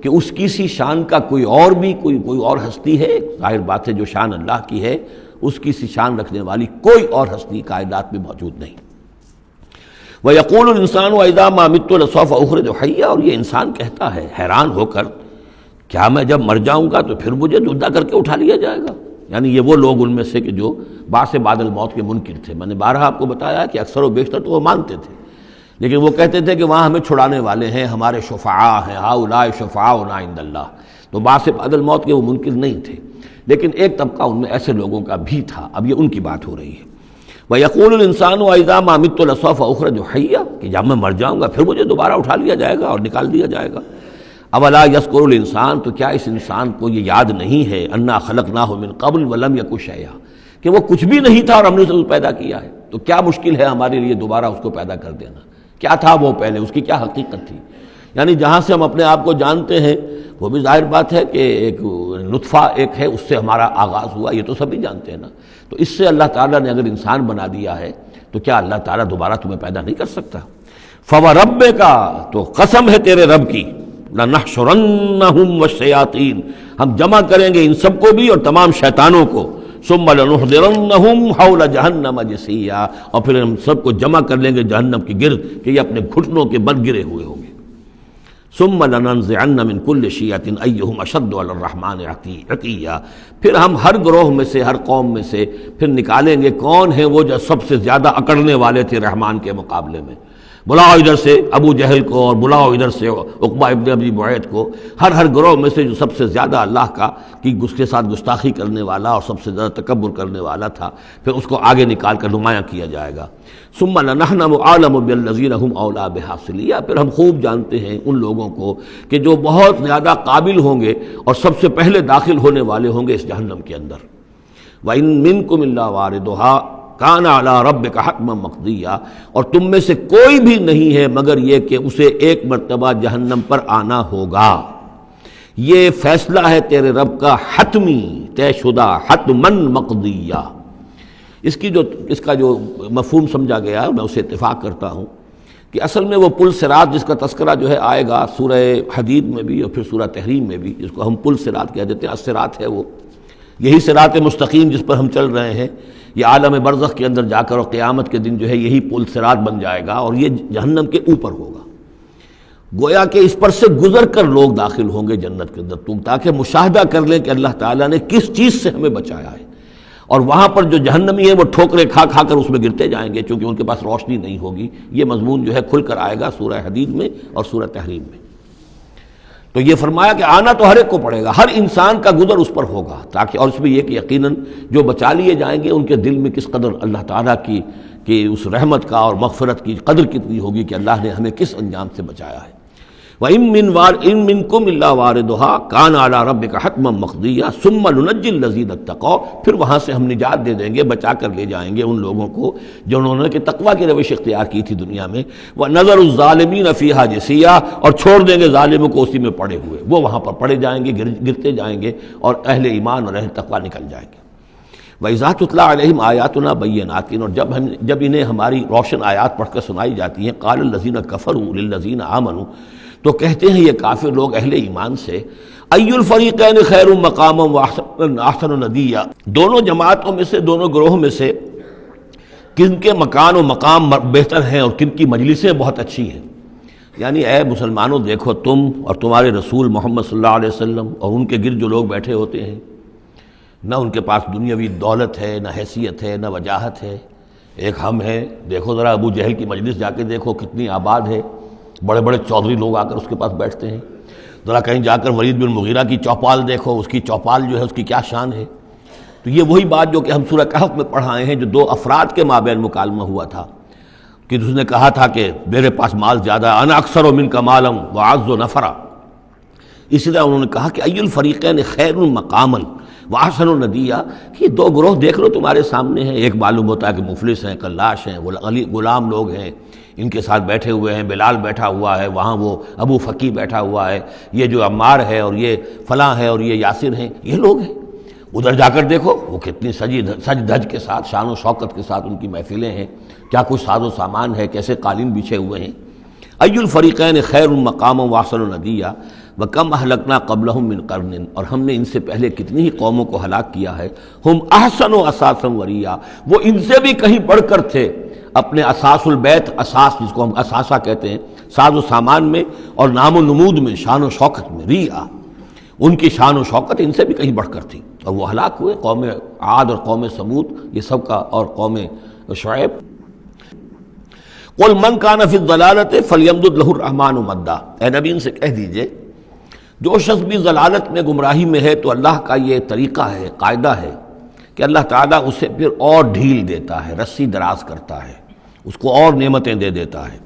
کہ اس کی سی شان کا کوئی اور بھی کوئی اور ہستی ہے؟ ظاہر بات ہے جو شان اللہ کی ہے اس کی سی شان رکھنے والی کوئی اور ہستی کائنات میں موجود نہیں۔ وَيَقُولُ الْإِنسَانُ وَإِذَا مَا مِتُّ لَسَوْفَ أُخْرَجُ حَيًّا، اور یہ انسان کہتا ہے حیران ہو کر، کیا میں جب مر جاؤں گا تو پھر مجھے زندہ کر کے اٹھا لیا جائے گا؟ یعنی یہ وہ لوگ ان میں سے کہ جو بعث بعد الموت کے منکر تھے۔ میں نے بارہا آپ کو بتایا کہ اکثر و بیشتر تو وہ مانتے تھے، لیکن وہ کہتے تھے کہ وہاں ہمیں چھڑانے والے ہیں، ہمارے شفعاء ہیں، ہؤلاء شفعاؤنا عند اللہ، تو بعث بعد الموت کے وہ منکر نہیں تھے، لیکن ایک طبقہ ان میں ایسے لوگوں کا بھی تھا، اب یہ ان کی بات ہو رہی ہے۔ وَيَقُولُ الْإِنسَانُ وَإِذَا مَا مِتُّ لَسَوْفَ أُخْرَجُ حَيًّا، کہ جب میں مر جاؤں گا پھر مجھے دوبارہ اٹھا لیا جائے گا اور نکال دیا جائے گا۔ اولا یذکر الانسان، تو کیا اس انسان کو یہ یاد نہیں ہے انا خلقناہ من قبل ولم یک شیئا، کہ وہ کچھ بھی نہیں تھا اور ہم نے اسے پیدا کیا ہے، تو کیا مشکل ہے ہمارے لیے دوبارہ اس کو پیدا کر دینا؟ کیا تھا وہ پہلے، اس کی کیا حقیقت تھی؟ یعنی جہاں سے ہم اپنے آپ کو جانتے ہیں وہ بھی ظاہر بات ہے کہ ایک نطفہ ایک ہے، اس سے ہمارا آغاز ہوا، یہ تو سبھی جانتے ہیں نا۔ تو اس سے اللہ تعالیٰ نے اگر انسان بنا دیا ہے تو کیا اللہ تعالیٰ دوبارہ تمہیں پیدا نہیں کر سکتا؟ فَوَرَبِّكَ، تو قسم ہے تیرے رب کی، لَنَحْشُرَنَّهُمْ وَالشَّيَاطِينَ، ہم جمع کریں گے ان سب کو بھی اور تمام شیطانوں کو، ثُمَّ لَنُحْضِرَنَّهُمْ حَوْلَ جَهَنَّمَ جِثِيًّا، اور پھر ہم سب کو جمع کر لیں گے جہنم کے گرد کہ یہ اپنے گھٹنوں کے بل گرے ہوئے ہوں گے۔ ثُمَّ لَنَنزِعَنَّ مِن كُلِّ شِيَّةٍ أَيُّهُمْ أَشَدُّ عَلَى الرَّحْمَنِ عِتِيًّا، پھر ہم ہر گروہ میں سے، ہر قوم میں سے پھر نکالیں گے کون ہیں وہ جو سب سے زیادہ اکڑنے والے تھے رحمان کے مقابلے میں۔ بلاؤ ادھر سے ابو جہل کو اور بلاؤ ادھر سے عقبہ ابن ابی معیط کو، ہر گروہ میں سے جو سب سے زیادہ اللہ کا کی اس کے ساتھ گستاخی کرنے والا اور سب سے زیادہ تکبر کرنے والا تھا، پھر اس کو آگے نکال کر نمایاں کیا جائے گا۔ ثم لنحن اعلم بالذین هم اولی بها صلیہ، پھر ہم خوب جانتے ہیں ان لوگوں کو کہ جو بہت زیادہ قابل ہوں گے اور سب سے پہلے داخل ہونے والے ہوں گے اس جہنم کے اندر۔ وَإِن مِّنكُمْ إِلَّا وَارِدُهَا کان علی ربک حتما مقضیا، اور تم میں سے کوئی بھی نہیں ہے مگر یہ کہ اسے ایک مرتبہ جہنم پر آنا ہوگا، یہ فیصلہ ہے تیرے رب کا حتمی، طے شدہ، حتما مقضیا۔ اس کا جو مفہوم سمجھا گیا میں اسے اتفاق کرتا ہوں کہ اصل میں وہ پل صراط جس کا تذکرہ جو ہے آئے گا سورہ حدید میں بھی اور پھر سورہ تحریم میں بھی، جس کو ہم پل صراط کہہ دیتے ہیں، الصراط ہے وہ، یہی صراط مستقیم جس پر ہم چل رہے ہیں، یہ عالم برزخ کے اندر جا کر اور قیامت کے دن جو ہے یہی پل صراط بن جائے گا اور یہ جہنم کے اوپر ہوگا، گویا کہ اس پر سے گزر کر لوگ داخل ہوں گے جنت کے اندر، تاکہ مشاہدہ کر لیں کہ اللہ تعالیٰ نے کس چیز سے ہمیں بچایا ہے۔ اور وہاں پر جو جہنمی ہیں وہ ٹھوکریں کھا کھا کر اس میں گرتے جائیں گے چونکہ ان کے پاس روشنی نہیں ہوگی۔ یہ مضمون جو ہے کھل کر آئے گا سورہ حدید میں اور سورہ تحریم میں۔ تو یہ فرمایا کہ آنا تو ہر ایک کو پڑے گا، ہر انسان کا گزر اس پر ہوگا، تاکہ اور اس میں یہ کہ یقیناً جو بچا لیے جائیں گے ان کے دل میں کس قدر اللہ تعالیٰ کی کہ اس رحمت کا اور مغفرت کی قدر کتنی ہوگی کہ اللہ نے ہمیں کس انجام سے بچایا ہے۔ وَإِن مِّنكُمْ إِلَّا وَارِدُهَا كَانَ عَلَىٰ رَبِّكَ حَتْمًا مَّقْضِيًّا ثُمَّ نُنَجِّي الَّذِينَ اتَّقَوْا، پھر وہاں سے ہم نجات دے دیں گے، بچا کر لے جائیں گے ان لوگوں کو جنہوں نے کہ تقویٰ کی روش اختیار کی تھی دنیا میں، وَنَذَرُ الظَّالِمِينَ فِيهَا جِثِيًّا، اور چھوڑ دیں گے ظالموں کو اسی میں پڑے ہوئے، وہ وہاں پر پڑے جائیں گے، گرتے جائیں گے اور اہل ایمان اور اہل تقویٰ نکل جائیں گے۔ وَإِذَا تُتْلَىٰ عَلَيْهِمْ آيَاتُنَا بَيِّنَاتٍ، اور جب انہیں ہماری روشن آیات پڑھ کر سنائی جاتی ہیں، قَالَ الَّذِينَ كَفَرُوا لِلَّذِينَ آمَنُوا، تو کہتے ہیں یہ کافر لوگ اہل ایمان سے، ای الفریقین خیر مقاما واحسن ندیا، دونوں جماعتوں میں سے، دونوں گروہوں میں سے کن کے مکان و مقام بہتر ہیں اور کن کی مجلسیں بہت اچھی ہیں۔ یعنی اے مسلمانوں دیکھو، تم اور تمہارے رسول محمد صلی اللہ علیہ وسلم اور ان کے گرد جو لوگ بیٹھے ہوتے ہیں، نہ ان کے پاس دنیاوی دولت ہے، نہ حیثیت ہے، نہ وجاہت ہے، ایک ہم ہیں۔ دیکھو ذرا ابو جہل کی مجلس جا کے دیکھو کتنی آباد ہے، بڑے بڑے چودھری لوگ آ کر اس کے پاس بیٹھتے ہیں۔ ذرا کہیں جا کر ولید بن مغیرہ کی چوپال دیکھو، اس کی چوپال جو ہے اس کی کیا شان ہے۔ تو یہ وہی بات جو کہ ہم سورہ کہف میں پڑھائے ہیں، جو دو افراد کے مابین مکالمہ ہوا تھا کہ اس نے کہا تھا کہ میرے پاس مال زیادہ ہے، انا اکثر منک مالا واعز نفرا، اسی طرح انہوں نے کہا کہ ای الفریقین خیر مقاما واحسن ندیا، کہ دو گروہ دیکھ لو تمہارے سامنے ہیں، ایک معلوم ہوتا ہے کہ مفلس ہیں، کلاش ہیں، غلام لوگ ہیں، ان کے ساتھ بیٹھے ہوئے ہیں، بلال بیٹھا ہوا ہے، وہاں وہ ابو فقی بیٹھا ہوا ہے، یہ جو عمار ہے اور یہ فلاں ہے اور یہ یاسر ہیں، یہ لوگ ہیں۔ ادھر جا کر دیکھو وہ کتنی سج دھج کے ساتھ، شان و شوکت کے ساتھ ان کی محفلیں ہیں، کیا کچھ ساز و سامان ہے، کیسے قالین بچھے ہوئے ہیں۔ ای الفریقین خیر مقاما واحسن ندیا وکم اہلکنا قبلہم من قرن، اور ہم نے ان سے پہلے کتنی ہی قوموں کو ہلاک کیا ہے، ہم احسن اساسا وریا، وہ ان سے بھی کہیں بڑھ کر تھے اپنے اساس البیت، اساس جس کو ہم اساسہ کہتے ہیں، ساز و سامان میں اور نام و نمود میں، شان و شوکت میں، ریا، ان کی شان و شوکت ان سے بھی کہیں بڑھ کر تھی، اور وہ ہلاک ہوئے۔ قوم عاد اور قوم سمود یہ سب کا، اور قوم شعیب۔ قل من کان فی الضلالۃ فلیمدد لہ الرحمن مدا، اے نبی ان سے کہہ دیجئے جو شخص بھی ضلالت میں، گمراہی میں ہے، تو اللہ کا یہ طریقہ ہے، قاعدہ ہے کہ اللہ تعالیٰ اسے پھر اور ڈھیل دیتا ہے، رسی دراز کرتا ہے، اس کو اور نعمتیں دے دیتا ہے۔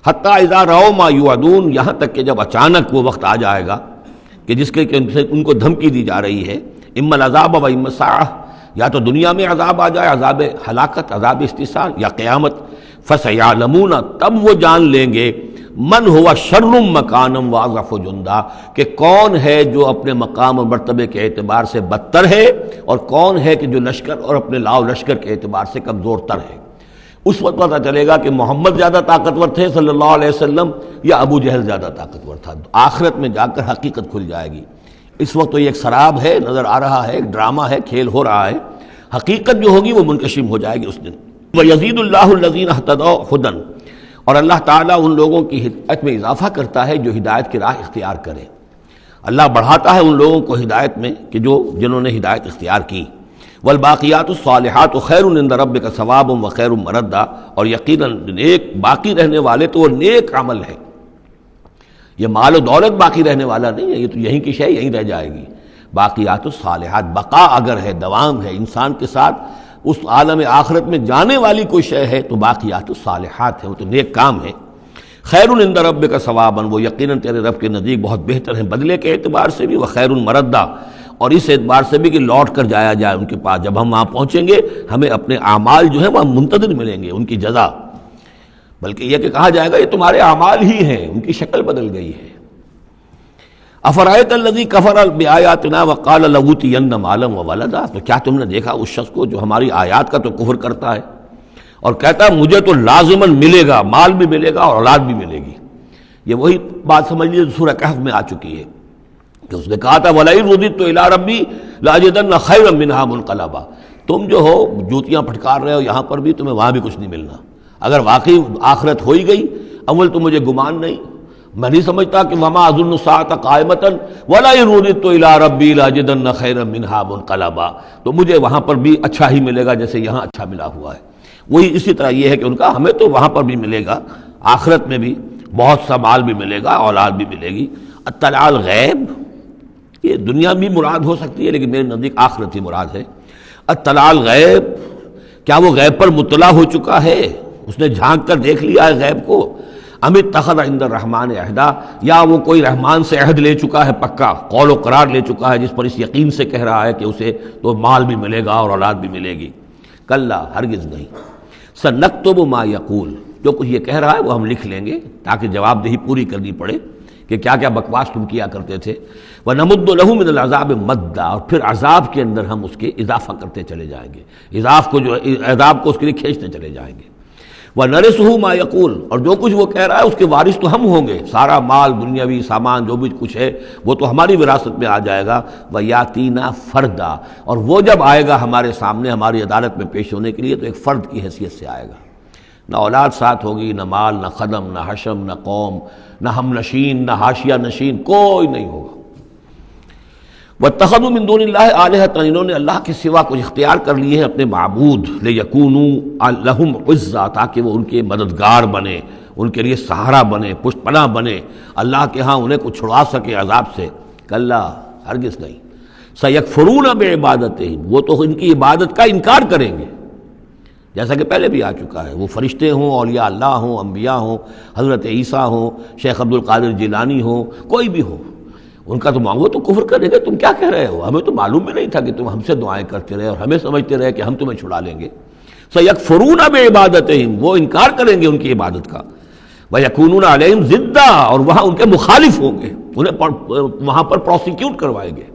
حتیٰ اذا رأوا ما یوعدون، یہاں تک کہ جب اچانک وہ وقت آ جائے گا کہ جس کے ان کو دھمکی دی جا رہی ہے، اما العذاب و اما الساعہ، یا تو دنیا میں عذاب آ جائے، عذاب ہلاکت، عذاب استحصال، یا قیامت، فسیعلمون، تب وہ جان لیں گے، من ہوا شر مکانا واضعف جندا، کہ کون ہے جو اپنے مقام اور مرتبے کے اعتبار سے بدتر ہے، اور کون ہے کہ جو لشکر اور اپنے لاؤ لشکر کے اعتبار سے کمزور تر ہے۔ اس وقت پتہ چلے گا کہ محمد زیادہ طاقتور تھے صلی اللہ علیہ وسلم یا ابو جہل زیادہ طاقتور تھا۔ آخرت میں جا کر حقیقت کھل جائے گی۔ اس وقت تو یہ ایک سراب ہے، نظر آ رہا ہے، ایک ڈرامہ ہے، کھیل ہو رہا ہے، حقیقت جو ہوگی وہ منکشف ہو جائے گی اس دن۔ وَيَزِيدُ اللَّهُ الَّذِينَ اهْتَدَوْا هُدًى، اور اللہ تعالیٰ ان لوگوں کی ہدایت میں اضافہ کرتا ہے جو ہدایت کی راہ اختیار کرے۔ اللہ بڑھاتا ہے ان لوگوں کو ہدایت میں کہ جنہوں نے ہدایت اختیار کی۔ والباقیات الصالحات خیر عند ربک ثواب و خیر مردا، اور یقیناً نیک باقی رہنے والے تو وہ نیک عمل ہے۔ یہ مال و دولت باقی رہنے والا نہیں ہے، یہ تو یہیں کی شے یہیں رہ جائے گی۔ باقیات الصالحات، بقا اگر ہے، دوام ہے، انسان کے ساتھ اس عالم آخرت میں جانے والی کوئی شے ہے تو باقیات الصالحات ہے، وہ تو نیک کام ہے۔ خیر عند ربک ثوابا، وہ یقیناً تیرے رب کے نزدیک بہت بہتر ہیں بدلے کے اعتبار سے بھی، وخیر مردا، اور اس اعتبار سے بھی کہ لوٹ کر جایا جائے ان کے پاس۔ جب ہم وہاں پہنچیں گے ہمیں اپنے اعمال جو ہیں وہاں منتظر ملیں گے، ان کی جزا، بلکہ یہ کہ کہا جائے گا یہ تمہارے اعمال ہی ہیں، ان کی شکل بدل گئی ہے۔ افرأیت الذی کفر بآیاتنا وقال لأوتین مالا وولدا، تو کیا تم نے دیکھا اس شخص کو جو ہماری آیات کا تو کفر کرتا ہے اور کہتا ہے مجھے تو لازماً ملے گا، مال بھی ملے گا اور اولاد بھی ملے گی۔ یہ وہی بات سمجھ لیجیے جو سورہ کہف میں آ چکی ہے کہ اس نے کہا تھا وَلَئِن رُدِدتُّ إِلَىٰ رَبِّي لَأَجِدَنَّ خَيْرًا مِّنْهَا مُنْقَلَبًا، تم جو ہو جوتیاں پھٹکار رہے ہو یہاں پر بھی، تمہیں وہاں بھی کچھ نہیں ملنا۔ اگر واقعی آخرت ہو ہی گئی، اول تو مجھے گمان نہیں، میں نہیں سمجھتا کہ وَمَا أَظُنُّ السَّاعَةَ قَائِمَةً وَلَئِن رُدِدتُّ إِلَىٰ رَبِّي لَأَجِدَنَّ خَيْرًا مِّنْهَا مُنْقَلَبًا، تو مجھے وہاں پر بھی اچھا ہی ملے گا جیسے یہاں اچھا ملا ہوا ہے۔ وہی اسی طرح یہ ہے کہ ان کا ہمیں تو وہاں پر بھی ملے گا، آخرت میں بھی بہت سا مال بھی ملے گا، اولاد بھی ملے گی۔ اطلاع الغیب، یہ دنیا بھی مراد ہو سکتی ہے لیکن میرے نزدیک آخرت ہی مراد ہے۔ اطلاع الغیب، کیا وہ غیب پر مطلع ہو چکا ہے، اس نے جھانک کر دیکھ لیا ہے غیب کو؟ ام اتخذ عند الرحمن عہدا، یا وہ کوئی رحمان سے عہد لے چکا ہے، پکا قول و قرار لے چکا ہے جس پر اس یقین سے کہہ رہا ہے کہ اسے تو مال بھی ملے گا اور اولاد بھی ملے گی۔ کلا، ہرگز نہیں۔ سنکتب ما یقول، جو کچھ یہ کہہ رہا ہے وہ ہم لکھ لیں گے تاکہ جواب دہی پوری کرنی پڑے کہ کیا کیا بکواس تم کیا کرتے تھے۔ وَنَمُدُّ لَهُ مِنَ الْعَذَابِ مَدًّا، اور پھر عذاب کے اندر ہم اس کے اضافہ کرتے چلے جائیں گے، عذاب کو اس کے لیے کھینچتے چلے جائیں گے۔ وَنَرِثُهُ مَا يَقُولُ، اور جو کچھ وہ کہہ رہا ہے اس کے وارث تو ہم ہوں گے، سارا مال دنیاوی سامان جو بھی کچھ ہے وہ تو ہماری وراثت میں آ جائے گا۔ وَيَأْتِينَا فَرْدًا، اور وہ جب آئے گا ہمارے سامنے ہماری عدالت میں پیش ہونے کے لیے تو ایک فرد کی حیثیت سے آئے گا، نہ اولاد ساتھ ہوگی، نہ مال، نہ خدم، نہ حشم، نہ قوم، نہ ہم نشین، نہ حاشیہ نشین، کوئی نہیں ہوگا۔ وَاتَّخَذُوا مِن دُونِ اللَّهِ آلِهَةً، انہوں نے اللہ کے سوا کچھ اختیار کر لیے ہیں اپنے معبود، لِيَكُونُوا لَهُمْ عِزًّا، تاکہ وہ ان کے مددگار بنے، ان کے لیے سہارا بنے، پشت پناہ بنے، اللہ کے ہاں انہیں کچھ چھڑا سکے عذاب سے۔ کلا، ہرگز نہیں۔ سَيَكْفُرُونَ بِعِبَادَتِهِمْ، وہ تو ان کی عبادت کا انکار کریں گے، جیسا کہ پہلے بھی آ چکا ہے، وہ فرشتے ہوں، اولیاء اللہ ہوں، انبیاء ہوں، حضرت عیسیٰ ہوں، شیخ عبد القادر جیلانی ہوں، کوئی بھی ہو، ان کا تو مانگو تو کفر کرے گا، تم کیا کہہ رہے ہو، ہمیں تو معلوم بھی نہیں تھا کہ تم ہم سے دعائیں کرتے رہے اور ہمیں سمجھتے رہے کہ ہم تمہیں چھڑا لیں گے۔ سَيَكْفُرُونَ بِعِبَادَتِهِمْ، وہ انکار کریں گے ان کی عبادت کا۔ وَيَكُونُونَ عَلَيْهِمْ ضِدًّا، اور وہاں ان کے مخالف ہوں گے، انہیں وہاں پر پروسیکیوٹ کروائیں گے۔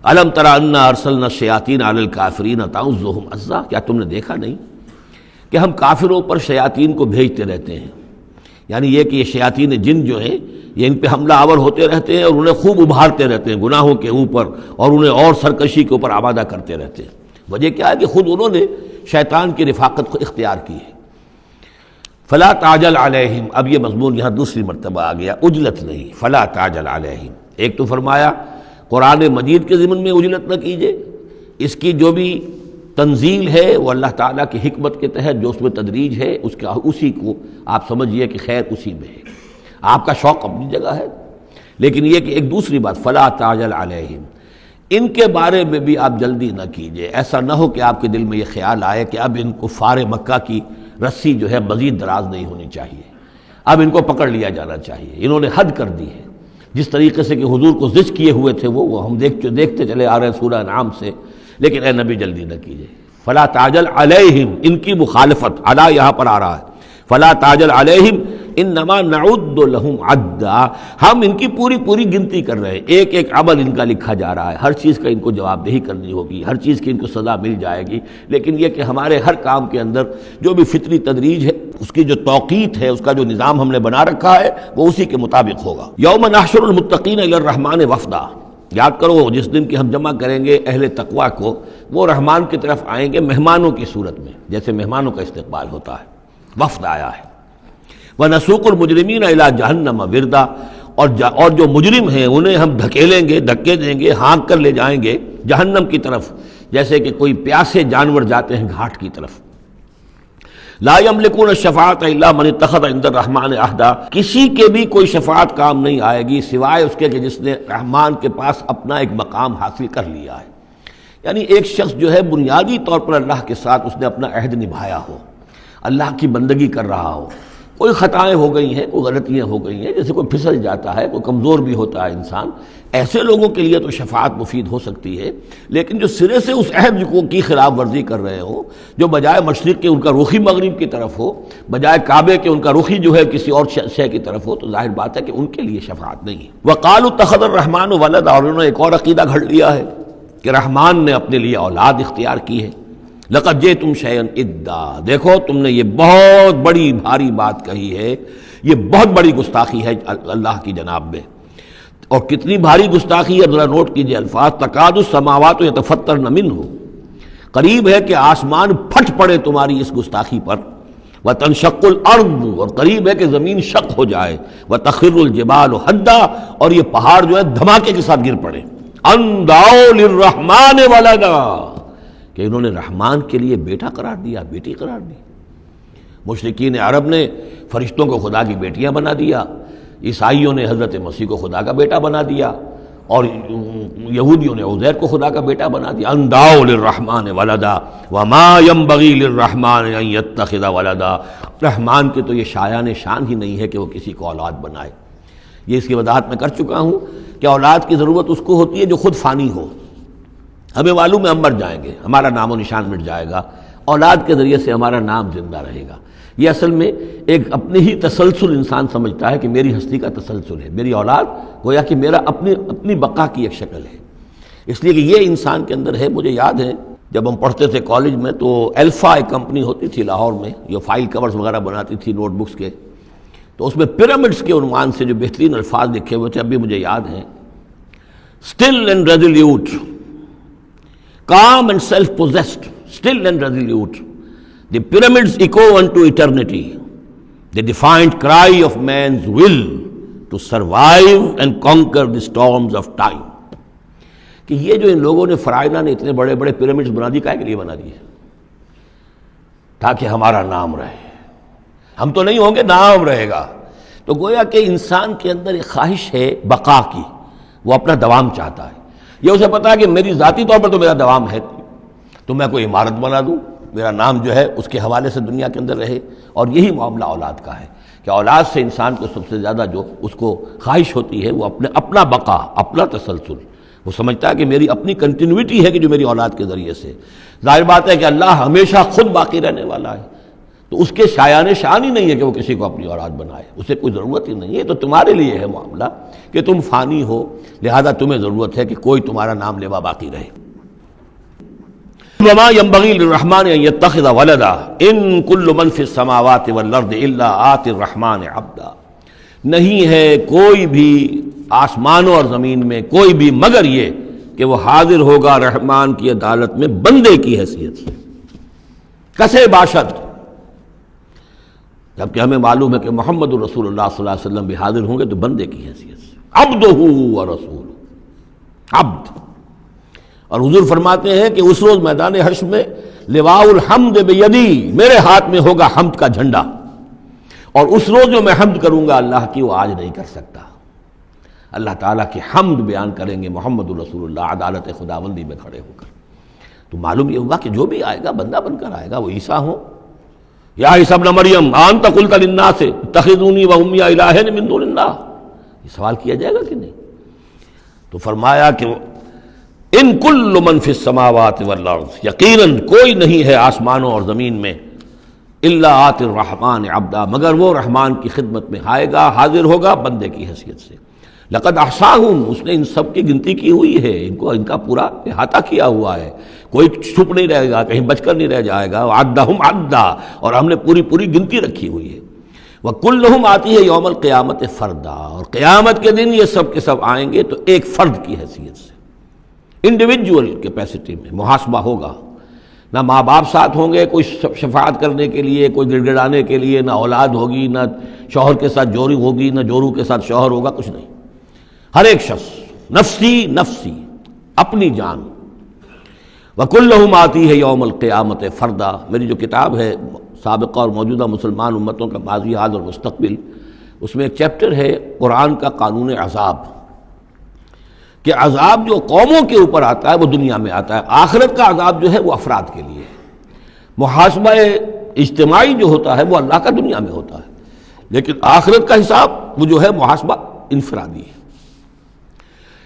أَلَمْ تَرَ أَنَّا أَرْسَلْنَا الشَّيَاطِينَ عَلَى الْكَافِرِينَ تَعُزُّهُمْ عَزًّا، کیا تم نے دیکھا نہیں کہ ہم کافروں پر شیاطین کو بھیجتے رہتے ہیں، یعنی یہ کہ یہ شیاطین جن جو ہیں یہ ان پہ حملہ آور ہوتے رہتے ہیں اور انہیں خوب ابھارتے رہتے ہیں گناہوں کے اوپر، اور انہیں اور سرکشی کے اوپر آمادہ کرتے رہتے ہیں۔ وجہ کیا ہے کہ خود انہوں نے شیطان کی رفاقت کو اختیار کی ہے۔ فلا تعجل علیہم، اب یہ مضمون یہاں دوسری مرتبہ آ گیا، عجلت نہیں، فلا تعجل علیہم۔ ایک تو فرمایا قرآن مجید کے ضمن میں عجلت نہ کیجیے، اس کی جو بھی تنزیل ہے وہ اللہ تعالیٰ کی حکمت کے تحت جو اس میں تدریج ہے اس کا اسی کو آپ سمجھیے کہ خیر اسی میں ہے، آپ کا شوق اپنی جگہ ہے، لیکن یہ کہ ایک دوسری بات فلا تعجل علیہم، ان کے بارے میں بھی آپ جلدی نہ کیجیے، ایسا نہ ہو کہ آپ کے دل میں یہ خیال آئے کہ اب ان کفار مکہ کی رسی جو ہے مزید دراز نہیں ہونی چاہیے، اب ان کو پکڑ لیا جانا چاہیے، انہوں نے حد کر دی ہے۔ جس طریقے سے کہ حضور کو زج کیے ہوئے تھے وہ ہم دیکھتے چلے آ رہے ہیں سورہ انعام سے، لیکن اے نبی جلدی نہ کیجیے۔ فلا تعجل علیہم، ان کی مخالفت، علی یہاں پر آ رہا ہے، فلا تعجل علیہم انما نعد لہم عدا، ہم ان کی پوری گنتی کر رہے ہیں، ایک ایک عمل ان کا لکھا جا رہا ہے، ہر چیز کا ان کو جواب دہی کرنی ہوگی، ہر چیز کی ان کو سزا مل جائے گی، لیکن یہ کہ ہمارے ہر کام کے اندر جو بھی فطری تدریج ہے، اس کی جو توقیت ہے، اس کا جو نظام ہم نے بنا رکھا ہے، وہ اسی کے مطابق ہوگا۔ یوم نحشر المتقین الی الرحمن وفدا، یاد کرو جس دن کی ہم جمع کریں گے اہل تقویٰ کو، وہ رحمان کی طرف آئیں گے مہمانوں کی صورت میں، جیسے مہمانوں کا استقبال ہوتا ہے، وفد آیا ہے۔ وَنَسُوقُ الْمُجْرِمِينَ إِلَىٰ جَهَنَّمَ وِرْدًا، اور جو مجرم ہیں انہیں ہم دھکیلیں گے، دھکے دیں گے، ہانک کر لے جائیں گے جہنم کی طرف، جیسے کہ کوئی پیاسے جانور جاتے ہیں گھاٹ کی طرف۔ لا يملكون الشفاعة الا من اتخذ عند الرحمن عہدا، کسی کے بھی کوئی شفاعت کام نہیں آئے گی سوائے اس کے کہ جس نے رحمان کے پاس اپنا ایک مقام حاصل کر لیا ہے، یعنی ایک شخص جو ہے بنیادی طور پر اللہ کے ساتھ اس نے اپنا عہد نبھایا ہو، اللہ کی بندگی کر رہا ہو، کوئی خطائیں ہو گئی ہیں، کوئی غلطیاں ہو گئی ہیں، جیسے کوئی پھسل جاتا ہے، کوئی کمزور بھی ہوتا ہے انسان، ایسے لوگوں کے لیے تو شفاعت مفید ہو سکتی ہے، لیکن جو سرے سے اس عہد کی خلاف ورزی کر رہے ہوں، جو بجائے مشرق کے ان کا رخی مغرب کی طرف ہو، بجائے کعبے کے ان کا رخی جو ہے کسی اور شے کی طرف ہو، تو ظاہر بات ہے کہ ان کے لیے شفاعت نہیں ہے۔ وقالوا اتخذ الرحمن ولدا، اور انہوں نے ایک اور عقیدہ گھڑ لیا ہے کہ رحمان نے اپنے لیے اولاد اختیار کی ہے۔ لقد جئتم شیئا ادا، دیکھو تم نے یہ بہت بڑی بھاری بات کہی ہے، یہ بہت بڑی گستاخی ہے اللہ کی جناب میں، اور کتنی بھاری گستاخی ہے ذرا نوٹ کیجئے الفاظ، تکاد السماوات یتفطرن منہ، قریب ہے کہ آسمان پھٹ پڑے تمہاری اس گستاخی پر، وتنشق الارض، اور قریب ہے کہ زمین شق ہو جائے، وتخر الجبال حدا، اور یہ پہاڑ جو ہے دھماکے کے ساتھ گر پڑے، ان دعوا للرحمن ولدا، کہ انہوں نے رحمان کے لیے بیٹا قرار دیا، بیٹی قرار دی۔ مشرکین عرب نے فرشتوں کو خدا کی بیٹیاں بنا دیا، عیسائیوں نے حضرت مسیح کو خدا کا بیٹا بنا دیا، اور یہودیوں نے عزیر کو خدا کا بیٹا بنا دیا۔ ان دعوا للرحمن ولدا وما ينبغي للرحمن ان يتخذ ولدا، رحمان کے تو یہ شایان شان ہی نہیں ہے کہ وہ کسی کو اولاد بنائے۔ یہ اس کی وضاحت میں کر چکا ہوں کہ اولاد کی ضرورت اس کو ہوتی ہے جو خود فانی ہو، ہمیں معلوم ہے ہم مر جائیں گے، ہمارا نام و نشان مٹ جائے گا، اولاد کے ذریعے سے ہمارا نام زندہ رہے گا۔ یہ اصل میں ایک اپنے ہی تسلسل انسان سمجھتا ہے کہ میری ہستی کا تسلسل ہے، میری اولاد گویا کہ میرا اپنی بقا کی ایک شکل ہے، اس لیے کہ یہ انسان کے اندر ہے۔ مجھے یاد ہے جب ہم پڑھتے تھے کالج میں تو الفا ایک کمپنی ہوتی تھی لاہور میں، جو فائل کورز وغیرہ بناتی تھی نوٹ بکس کے، تو اس میں پیرامڈس کے عنوان سے جو بہترین الفاظ لکھے ہوئے تھے اب بھی مجھے یاد ہیں، still and resolute, calm and self-possessed, still and resolute. The pyramids echo unto eternity, the defiant cry of man's will to survive and conquer the storms of time. کہ یہ جو ان لوگوں نے فرائضہ نے اتنے بڑے بڑے پیرامڈز بنا دی، کائے کے لیے بنا دیے؟ تاکہ ہمارا نام رہے، ہم تو نہیں ہوں گے، نام رہے گا۔ تو گویا کہ انسان کے اندر ایک خواہش ہے بقا کی، وہ اپنا دوام چاہتا ہے۔ یہ اسے پتا ہے کہ میری ذاتی طور پر تو میرا دوام ہے، تو میں کوئی عمارت بنا دوں، میرا نام جو ہے اس کے حوالے سے دنیا کے اندر رہے۔ اور یہی معاملہ اولاد کا ہے کہ اولاد سے انسان کو سب سے زیادہ جو اس کو خواہش ہوتی ہے وہ اپنا بقا، اپنا تسلسل، وہ سمجھتا ہے کہ میری اپنی کنٹینیوٹی ہے کہ جو میری اولاد کے ذریعے سے۔ ظاہر بات ہے کہ اللہ ہمیشہ خود باقی رہنے والا ہے، تو اس کے شایان شان ہی نہیں ہے کہ وہ کسی کو اپنی اولاد بنائے، اسے کوئی ضرورت ہی نہیں ہے۔ تو تمہارے لیے ہے معاملہ کہ تم فانی ہو، لہذا تمہیں ضرورت ہے کہ کوئی تمہارا نام لیوا باقی رہے۔ وما ينبغي للرحمن ان يتخذ ولدا ان كل من في السماوات والارض الا آتي الرحمن عبدا، نہیں ہے کوئی بھی آسمانوں اور زمین میں کوئی بھی مگر یہ کہ وہ حاضر ہوگا رحمان کی عدالت میں بندے کی حیثیت سے، کسے باشد، جبکہ ہمیں معلوم ہے کہ محمد رسول اللہ صلی اللہ علیہ وسلم بھی حاضر ہوں گے تو بندے کی حیثیت سے، عبدہ ورسول، عبد۔ اور حضور فرماتے ہیں کہ اس روز میدان حشر میں لواء الحمد بیدی، میرے ہاتھ میں ہوگا حمد کا جھنڈا، اور اس روز جو میں حمد کروں گا اللہ کی وہ آج نہیں کر سکتا۔ اللہ تعالیٰ کی حمد بیان کریں گے محمد الرسول اللہ عدالت خداوندی میں کھڑے ہو کر۔ تو معلوم یہ ہوا کہ جو بھی آئے گا بندہ بن کر آئے گا، وہ عیسیٰ ہو یا عیسیٰ ابن مریم انت قلت للناس اتخذونی وامی الہین من دون اللہ، یہ سوال کیا جائے گا کہ نہیں؟ تو فرمایا کہ ان کل من فی السماوات والارض، یقیناً کوئی نہیں ہے آسمانوں اور زمین میں، الا آتی الرحمن عبدا، مگر وہ رحمان کی خدمت میں آئے گا، حاضر ہوگا بندے کی حیثیت سے۔ لقد احصاہم، اس نے ان سب کی گنتی کی ہوئی ہے، ان کا پورا احاطہ کیا ہوا ہے، کوئی چھپ نہیں رہے گا، کہیں بچ کر نہیں رہ جائے گا۔ وعدہم عدا، اور ہم نے پوری گنتی رکھی ہوئی ہے۔ وکلہم آتی ہے یوم القیامت فردا، اور قیامت کے دن یہ سب کے سب آئیں گے تو ایک فرد کی حیثیت سے، انڈیویجول کیپیسٹی میں محاسبہ ہوگا۔ نہ ماں باپ ساتھ ہوں گے کوئی شفاعت کرنے کے لیے، کوئی گڑ گڑانے کے لیے، نہ اولاد ہوگی، نہ شوہر کے ساتھ جوری ہوگی، نہ جورو کے ساتھ شوہر ہوگا، کچھ نہیں۔ ہر ایک شخص نفسی نفسی، اپنی جان۔ وَكُلُّهُمْ آتی ہے یوم القیامت فردا، میری جو کتاب ہے سابقہ اور موجودہ مسلمان امتوں کا ماضی، حال اور مستقبل، اس میں ایک چیپٹر ہے قرآن کا قانون عذاب، کہ عذاب جو قوموں کے اوپر آتا ہے وہ دنیا میں آتا ہے، آخرت کا عذاب جو ہے وہ افراد کے لیے ہے۔ محاسبہ اجتماعی جو ہوتا ہے وہ اللہ کا دنیا میں ہوتا ہے، لیکن آخرت کا حساب وہ جو ہے محاسبہ انفرادی ہے۔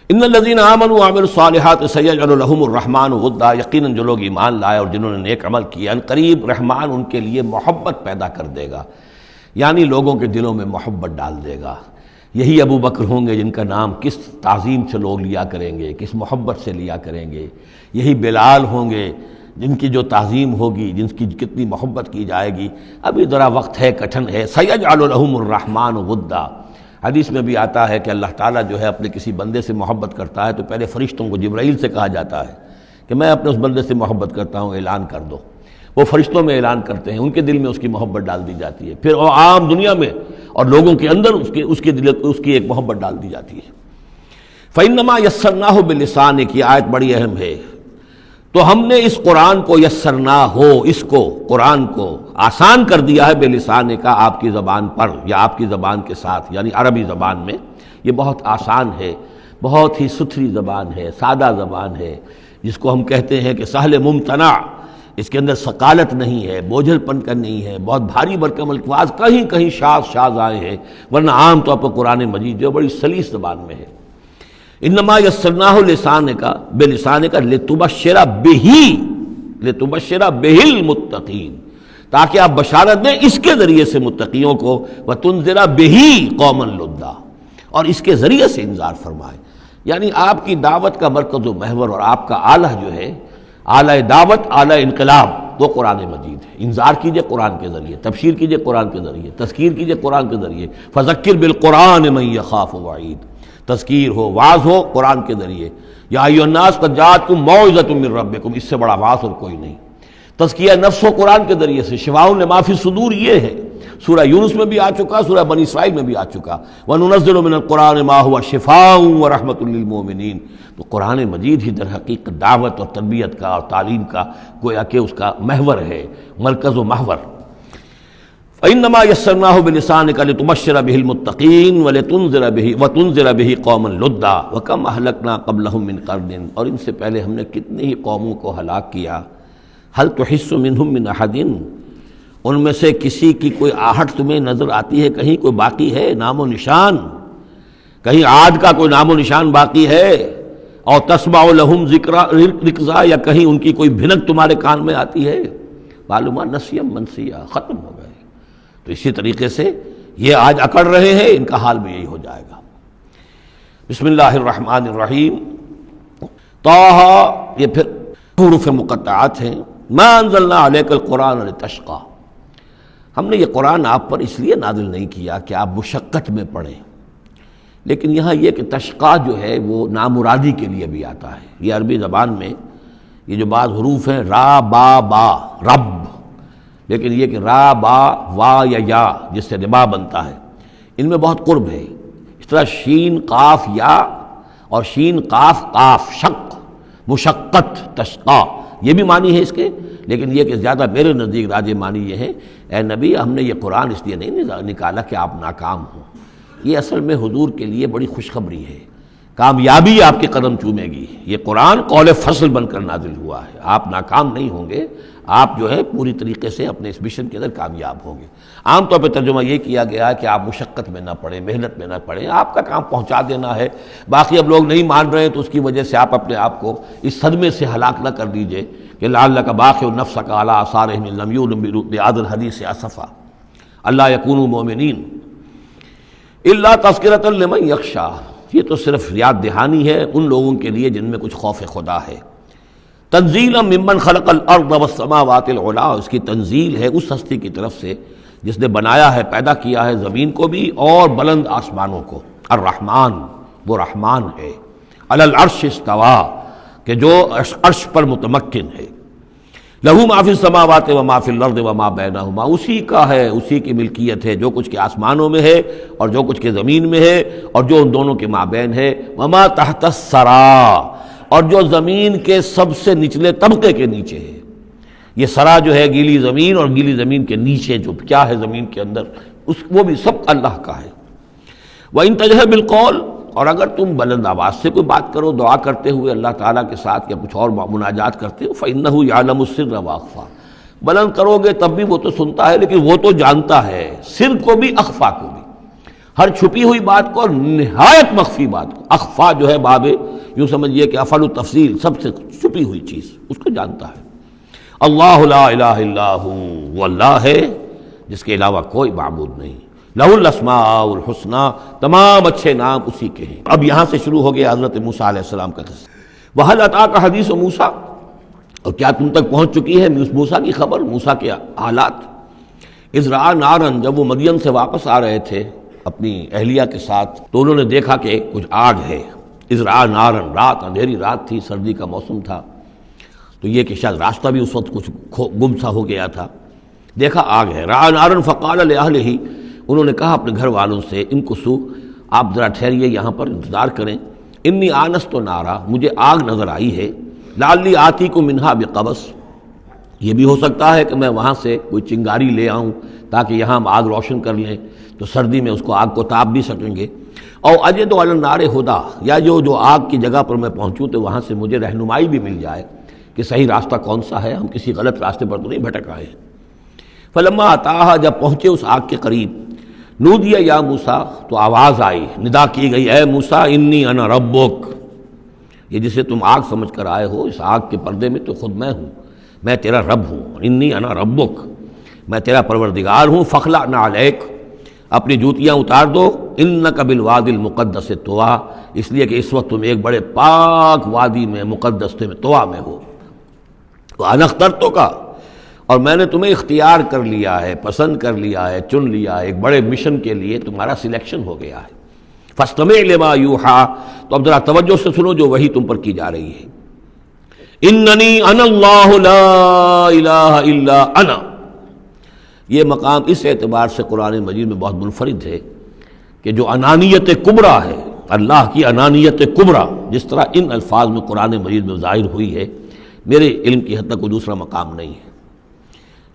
ان الذین آمنوا وعملوا الصالحات سیجعل لهم الرحمن ودا، یقیناً جو لوگ ایمان لائے اور جنہوں نے نیک عمل کیا، ان قریب رحمان ان کے لیے محبت پیدا کر دے گا، یعنی لوگوں کے دلوں میں محبت ڈال دے گا۔ یہی ابو بکر ہوں گے جن کا نام کس تعظیم سے لوگ لیا کریں گے، کس محبت سے لیا کریں گے۔ یہی بلال ہوں گے جن کی جو تعظیم ہوگی، جن کی کتنی محبت کی جائے گی۔ ابھی ذرا وقت ہے، کٹھن ہے۔ سیجعل لهم الرحمن ودا، حدیث میں بھی آتا ہے کہ اللہ تعالیٰ جو ہے اپنے کسی بندے سے محبت کرتا ہے تو پہلے فرشتوں کو، جبرائیل سے کہا جاتا ہے کہ میں اپنے اس بندے سے محبت کرتا ہوں، اعلان کر دو۔ وہ فرشتوں میں اعلان کرتے ہیں، ان کے دل میں اس کی محبت ڈال دی جاتی ہے، پھر وہ عام دنیا میں اور لوگوں کے اندر اس کی ایک محبت ڈال دی جاتی ہے۔ فَإِنَّمَا يَسَّرْنَاهُ بِلِسَانِكَ، یہ آیت بڑی اہم ہے۔ تو ہم نے اس قرآن کو یسرنا ہو، اس کو قرآن کو آسان کر دیا ہے، بلسان کا، آپ کی زبان پر یا آپ کی زبان کے ساتھ، یعنی عربی زبان میں۔ یہ بہت آسان ہے، بہت ہی ستھری زبان ہے، سادہ زبان ہے، جس کو ہم کہتے ہیں کہ سہل ممتنع، اس کے اندر ثقالت نہیں ہے، بوجھل پن کا نہیں ہے، بہت بھاری بھرکم الفاظ کہیں کہیں شاذ آئے ہیں، ورنہ عام طور پر قرآن مجید جو بڑی سلیس زبان میں ہے۔ انما یسرناہ لسانک، بلسانک لتبشر بہ المتقین، تاکہ آپ بشارت دیں اس کے ذریعے سے متقیوں کو، وتنذر بہ قوما لدا، اور اس کے ذریعے سے انذار فرمائے۔ یعنی آپ کی دعوت کا مرکز و محور اور آپ کا آلہ جو ہے، آلہ دعوت، آلہ انقلاب، وہ قرآن مجید ہے۔ انذار کیجئے قرآن کے ذریعے، تبشیر کیجئے قرآن کے ذریعے، تذکیر کیجئے قرآن کے ذریعے۔ فذکر بالقرآن من یخاف وعید، تذکیر ہو، واعظ ہو قرآن کے ذریعے۔ یا ایھا الناس قد جاءتکم موعظۃ من ربکم، اس سے بڑا واعظ اور کوئی نہیں۔ تزکیہ نفس و قرآن کے ذریعے سے، شفاء لما فی الصدور یہ ہے، سورہ یونس میں بھی آ چکا، سورہ بنی اسرائیل میں بھی آ چکا۔ وَنُنَزِّلُ مِنَ الْقُرْآنِ مَا هُوَ شِفَاءٌ وَرَحْمَةٌ لِّلْمُؤْمِنِينَ، تو قرآن مجید ہی در حقیقت دعوت اور تربیت کا اور تعلیم کا گویا کہ اس کا محور ہے، مرکز و محور۔ فَإِنَّمَا يَسَّرْنَاهُ بِلِسَانِكَ لِتُبَشِّرَ بِهِ الْمُتَّقِينَ وَتُنذِرَ بِهِ قَوْمًا لُدًّا وَكَمْ أَهْلَكْنَا قَبْلَهُم مِّن قَرْنٍ، اور ان سے پہلے ہم نے کتنی ہی قوموں کو ہلاک کیا۔ هَلْ تُحِسُّ مِنْهُم مِّنْ أَحَدٍ، ان میں سے کسی کی کوئی آہٹ تمہیں نظر آتی ہے؟ کہیں کوئی باقی ہے نام و نشان؟ کہیں عاد کا کوئی نام و نشان باقی ہے؟ اور تسمع لهم رکزا، یا کہیں ان کی کوئی بھنک تمہارے کان میں آتی ہے؟ معلومات نسیم منسیہ، ختم ہو گئے۔ تو اسی طریقے سے یہ آج اکڑ رہے ہیں، ان کا حال بھی یہی ہو جائے گا۔ بسم اللہ الرحمن الرحیم۔ طٰہٰ، یہ پھر حروف مقطعات ہیں۔ ما انزلنا علیک القرآن لتشقیٰ، ہم نے یہ قرآن آپ پر اس لیے نازل نہیں کیا کہ آپ مشقت میں پڑھیں، لیکن یہاں یہ کہ تشقیٰ جو ہے وہ نامرادی کے لیے بھی آتا ہے۔ یہ عربی زبان میں یہ جو بعض حروف ہیں، را با با، رب، لیکن یہ کہ را با وا یا جس سے ربا بنتا ہے، ان میں بہت قرب ہے۔ اس طرح شین قاف یا اور شین قاف قاف، شق، مشقت، تشقیٰ، یہ بھی معنی ہے اس کے، لیکن یہ کہ زیادہ میرے نزدیک راجح معنی یہ ہے، اے نبی ہم نے یہ قرآن اس لیے نہیں نکالا کہ آپ ناکام ہوں، یہ اصل میں حضور کے لیے بڑی خوشخبری ہے، کامیابی آپ کے قدم چومے گی۔ یہ قرآن قول فصل بن کر نازل ہوا ہے، آپ ناکام نہیں ہوں گے، آپ جو ہے پوری طریقے سے اپنے اس مشن کے اندر کامیاب ہوں گے۔ عام طور پہ ترجمہ یہ کیا گیا ہے کہ آپ مشقت میں نہ پڑیں، محنت میں نہ پڑیں، آپ کا کام پہنچا دینا ہے، باقی اب لوگ نہیں مان رہے ہیں تو اس کی وجہ سے آپ اپنے آپ کو اس صدمے سے ہلاک نہ کر دیجئے کہ لعلک باخع نفسک علی آثارہم ان لم یؤمنوا بہذا الحدیث اسفا الا یکونوا مؤمنین الا تذکرۃ لمن یخشی۔ یہ تو صرف یاد دہانی ہے ان لوگوں کے لیے جن میں کچھ خوف خدا ہے۔ تنزیلا ممن خلق الارض والسماوات العلی، اس کی تنزیل ہے اس ہستی کی طرف سے جس نے بنایا ہے، پیدا کیا ہے زمین کو بھی اور بلند آسمانوں کو۔ الرحمن، وہ رحمان ہے، علی العرش استویٰ، کہ جو عرش پر متمکن ہے۔ لہ ما فی السماوات و ما فی الارض و ما بینہما، اسی کا ہے، اسی کی ملکیت ہے جو کچھ کے آسمانوں میں ہے اور جو کچھ کے زمین میں ہے اور جو ان دونوں کے مابین ہے۔ وما تحت الثریٰ، اور جو زمین کے سب سے نچلے طبقے کے نیچے ہے۔ یہ سرا جو ہے گیلی زمین، اور گیلی زمین کے نیچے جو کیا ہے زمین کے اندر، وہ بھی سب اللہ کا ہے۔ وَإِن تَجْهَرْ بِالْقَوْلِ، اور اگر تم بلند آواز سے کوئی بات کرو دعا کرتے ہوئے اللہ تعالیٰ کے ساتھ یا کچھ اور مناجات کرتے ہو، فَإِنَّهُ يَعْلَمُ السِّرَّ وَأَخْفَى، بلند کرو گے تب بھی وہ تو سنتا ہے، لیکن وہ تو جانتا ہے سر کو بھی اخفا کو بھی، ہر چھپی ہوئی بات کو اور نہایت مخفی بات کو۔ اخفا جو ہے باب یوں سمجھیے کہ افعل التفصیل، سب سے چھپی ہوئی چیز اس کو جانتا ہے۔ اللہ لا الہ الا ہو، وہ اللہ ہے جس کے علاوہ کوئی معبود نہیں۔ لہ الاسماء الحسنی، تمام اچھے نام اسی کے ہیں۔ اب یہاں سے شروع ہو گیا حضرت موسیٰ علیہ السلام کا قصہ۔ وَهَلْ أَتَاكَ حَدِيثُ موسیٰ، اور کیا تم تک پہنچ چکی ہے موسیٰ کی خبر، موسیٰ کے حالات۔ اذ رأى نارا، جب وہ مدین سے واپس آ رہے تھے اپنی اہلیہ کے ساتھ تو انہوں نے دیکھا کہ کچھ آگ ہے۔ اذ رأى نارا، رات، اندھیری رات تھی، سردی کا موسم تھا، تو یہ کہ شاید راستہ بھی اس وقت کچھ گم سا ہو گیا تھا۔ دیکھا آگ ہے۔ رأى نارا فقال لأہلہ، انہوں نے کہا اپنے گھر والوں سے، امکثوا، آپ ذرا ٹھہریے یہاں پر انتظار کریں، انی آنست نارا، مجھے آگ نظر آئی ہے، لعلی آتیکم منہا بقبس، یہ بھی ہو سکتا ہے کہ میں وہاں سے کوئی چنگاری لے آؤں تاکہ یہاں ہم آگ روشن کر لیں تو سردی میں اس کو آگ کو تاپ بھی سکیں گے، او اجد علی النار ہدی، یا جو آگ کی جگہ پر میں پہنچوں تو وہاں سے مجھے رہنمائی بھی مل جائے کہ صحیح راستہ کون سا ہے، ہم کسی غلط راستے پر تو نہیں بھٹک آئے۔ فلما اتاہا، جب پہنچے اس آگ کے قریب، نودی یا موسیٰ، تو آواز آئی، ندا کی گئی، اے موسیٰ انی انا ربک، یہ جسے تم آگ سمجھ کر آئے ہو، اس آگ کے پردے میں تو خود میں ہوں، میں تیرا رب ہوں، انی انا ربک، میں تیرا پروردگار ہوں، فخلع نعلیک، اپنی جوتیاں اتار دو، انک بالوادی المقدس طویٰ، اس لیے کہ اس وقت تم ایک بڑے پاک وادی میں، مقدس میں، طویٰ میں ہو، وانا اخترتک، اور میں نے تمہیں اختیار کر لیا ہے، پسند کر لیا ہے، چن لیا ہے، ایک بڑے مشن کے لیے تمہارا سلیکشن ہو گیا ہے۔ فاستمع لما یوحیٰ، تو اب ذرا توجہ سے سنو جو وحی تم پر کی جا رہی ہے۔ اننی انا اللہ لا الہ الا انا، یہ مقام اس اعتبار سے قرآن مجید میں بہت منفرد ہے کہ جو انانیت کبریٰ ہے، اللہ کی انانیت کبریٰ، جس طرح ان الفاظ میں قرآن مجید میں ظاہر ہوئی ہے، میرے علم کی حد تک کوئی دوسرا مقام نہیں ہے۔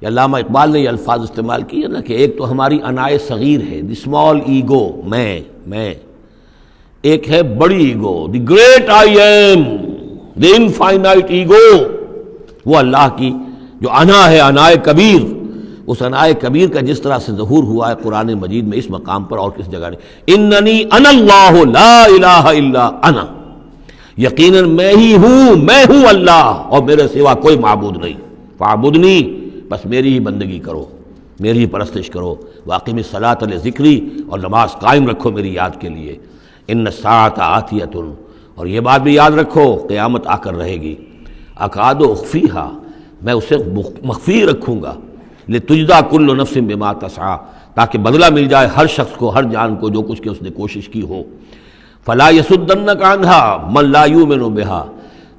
علامہ اقبال نے یہ الفاظ استعمال کیے نا کہ ایک تو ہماری انائے صغیر ہے، دی اسمال ایگو، میں، ایک ہے بڑی ego, the great I am, the infinite ego, وہ اللہ کی جو انا ہے، انائے کبیر، اس انائے کبیر کا جس طرح سے ظہور ہوا ہے قرآن مجید میں اس مقام پر اور کس جگہ نہیں۔ اننی انا اللہ لا الہ الا انا، یقیناً میں ہی ہوں، میں ہوں اللہ اور میرے سوا کوئی معبود نہیں، فاعبدنی، بس میری ہی بندگی کرو، میری ہی پرستش کرو، واقم الصلاۃ لذکری، اور نماز قائم رکھو میری یاد کے لیے، ان الساعۃ آتیۃ، اور یہ بات بھی یاد رکھو قیامت آ کر رہے گی، اکاد اخفیہا، میں اسے مخفی رکھوں گا، لتجزی کل نفس بما تسعی، تاکہ بدلہ مل جائے ہر شخص کو، ہر جان کو جو کچھ کہ اس نے کوشش کی ہو۔ فلا یصدنک عنہا من لا یؤمن بہا،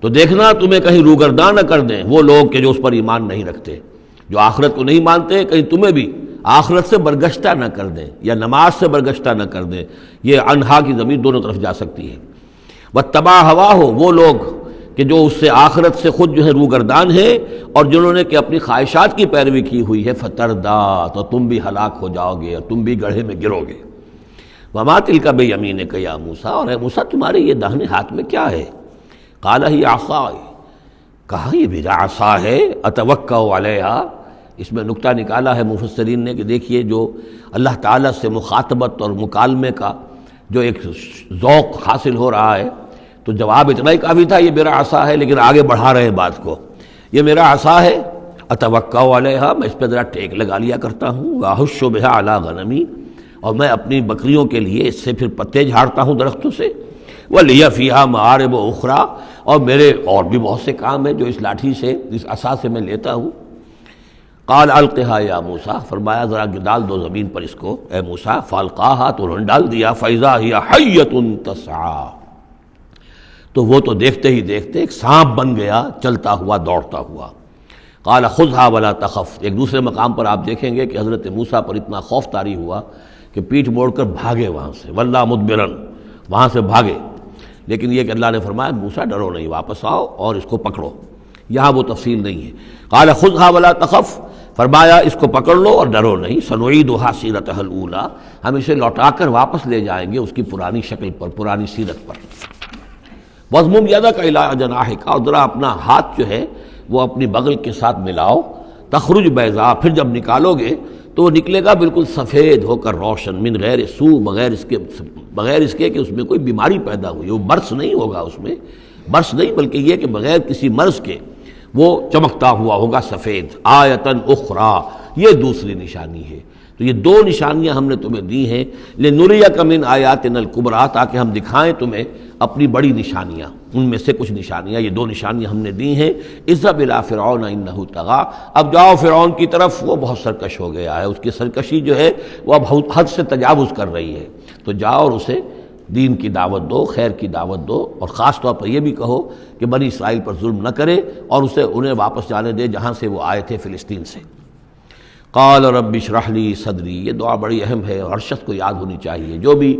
تو دیکھنا تمہیں کہیں روگردان نہ کر دیں وہ لوگ کہ جو اس پر ایمان نہیں رکھتے، جو آخرت کو نہیں مانتے، کہیں تمہیں بھی آخرت سے برگشتہ نہ کر دیں یا نماز سے برگشتہ نہ کر دیں۔ یہ انہا کی ضمیر دونوں طرف جا سکتی ہے۔ واتبع ہواہ، وہ لوگ کہ جو اس سے آخرت سے خود جو ہے روگردان ہے اور جنہوں نے کہ اپنی خواہشات کی پیروی کی ہوئی ہے، فتردا، تو تم بھی ہلاک ہو جاؤ گے اور تم بھی گڑھے میں گرو گے۔ وما تلک بیمینک یا موسیٰ، اور اے موسیٰ تمہارے یہ داہنے ہاتھ میں کیا ہے؟ قال ہی عصای، کہا یہ میرا عصا ہے، اتوکأ علیہا۔ اس میں نکتہ نکالا ہے مفسرین نے کہ دیکھیے جو اللہ تعالیٰ سے مخاطبت اور مکالمے کا جو ایک ذوق حاصل ہو رہا ہے، تو جواب اتنا ہی کافی تھا یہ میرا عصا ہے، لیکن آگے بڑھا رہے ہیں بات کو، یہ میرا عصا ہے، اتوکأ علیہا، میں اس پہ ذرا ٹیک لگا لیا کرتا ہوں، واحش بہا علی غنمی، اور میں اپنی بکریوں کے لیے اس سے پھر پتے جھاڑتا ہوں درختوں سے، وَلِيَ فِيهَا مَآرِبُ أُخْرَىٰ، اور میرے اور بھی بہت سے کام ہیں جو اس لاٹھی سے، اس عصا سے میں لیتا ہوں۔ قال القها یا موسیٰ، فرمایا ذرا ڈال دو زمین پر اس کو اے موسیٰ، فالقاها، تو انہوں نے ڈال دیا، فَإِذَا هِيَ حَيَّةٌ تَسْعَىٰ، تو وہ تو دیکھتے ہی دیکھتے ایک سانپ بن گیا چلتا ہوا دوڑتا ہوا۔ قال خذها ولا تخف، ایک دوسرے مقام پر آپ دیکھیں گے کہ حضرت موسیٰ پر اتنا خوف طاری ہوا کہ پیٹھ موڑ کر بھاگے وہاں سے، واللہ مدبرن، وہاں سے بھاگے، لیکن یہ کہ اللہ نے فرمایا موسیٰ ڈرو نہیں، واپس آؤ اور اس کو پکڑو، یہاں وہ تفصیل نہیں ہے۔ قال خذها ولا تخف، فرمایا اس کو پکڑ لو اور ڈرو نہیں، سنعیدها سیرتها الاولی، ہم اسے لوٹا کر واپس لے جائیں گے اس کی پرانی شکل پر، پرانی سیرت پر۔ وَاضْمُمْ يَدَكَ إِلَىٰ جَنَاحِكَ، اور ذرا اپنا ہاتھ جو ہے وہ اپنی بغل کے ساتھ ملاؤ، تخرج بیضاء، پھر جب نکالو گے تو وہ نکلے گا بالکل سفید ہو کر روشن، من غیر سوء، بغیر اس کے کہ اس میں کوئی بیماری پیدا ہوئی، وہ برس نہیں ہوگا، اس میں برس نہیں بلکہ یہ کہ بغیر کسی مرض کے وہ چمکتا ہوا ہوگا سفید۔ آیتن اخری، یہ دوسری نشانی ہے، تو یہ دو نشانیاں ہم نے تمہیں دی ہیں، لنریک من آیاتنا الکبریٰ، تاکہ ہم دکھائیں تمہیں اپنی بڑی نشانیاں، ان میں سے کچھ نشانیاں، یہ دو نشانیاں ہم نے دی ہیں۔ اذهب الی فرعون انہ طغیٰ، اب جاؤ فرعون کی طرف، وہ بہت سرکش ہو گیا ہے، اس کی سرکشی جو ہے وہ اب حد سے تجاوز کر رہی ہے، تو جاؤ اور اسے دین کی دعوت دو، خیر کی دعوت دو، اور خاص طور پر یہ بھی کہو کہ بنی اسرائیل پر ظلم نہ کرے، اور اسے انہیں واپس جانے دے جہاں سے وہ آئے تھے، فلسطین سے۔ قال رب اشرح لی صدری، یہ دعا بڑی اہم ہے، ہر شخص کو یاد ہونی چاہیے، جو بھی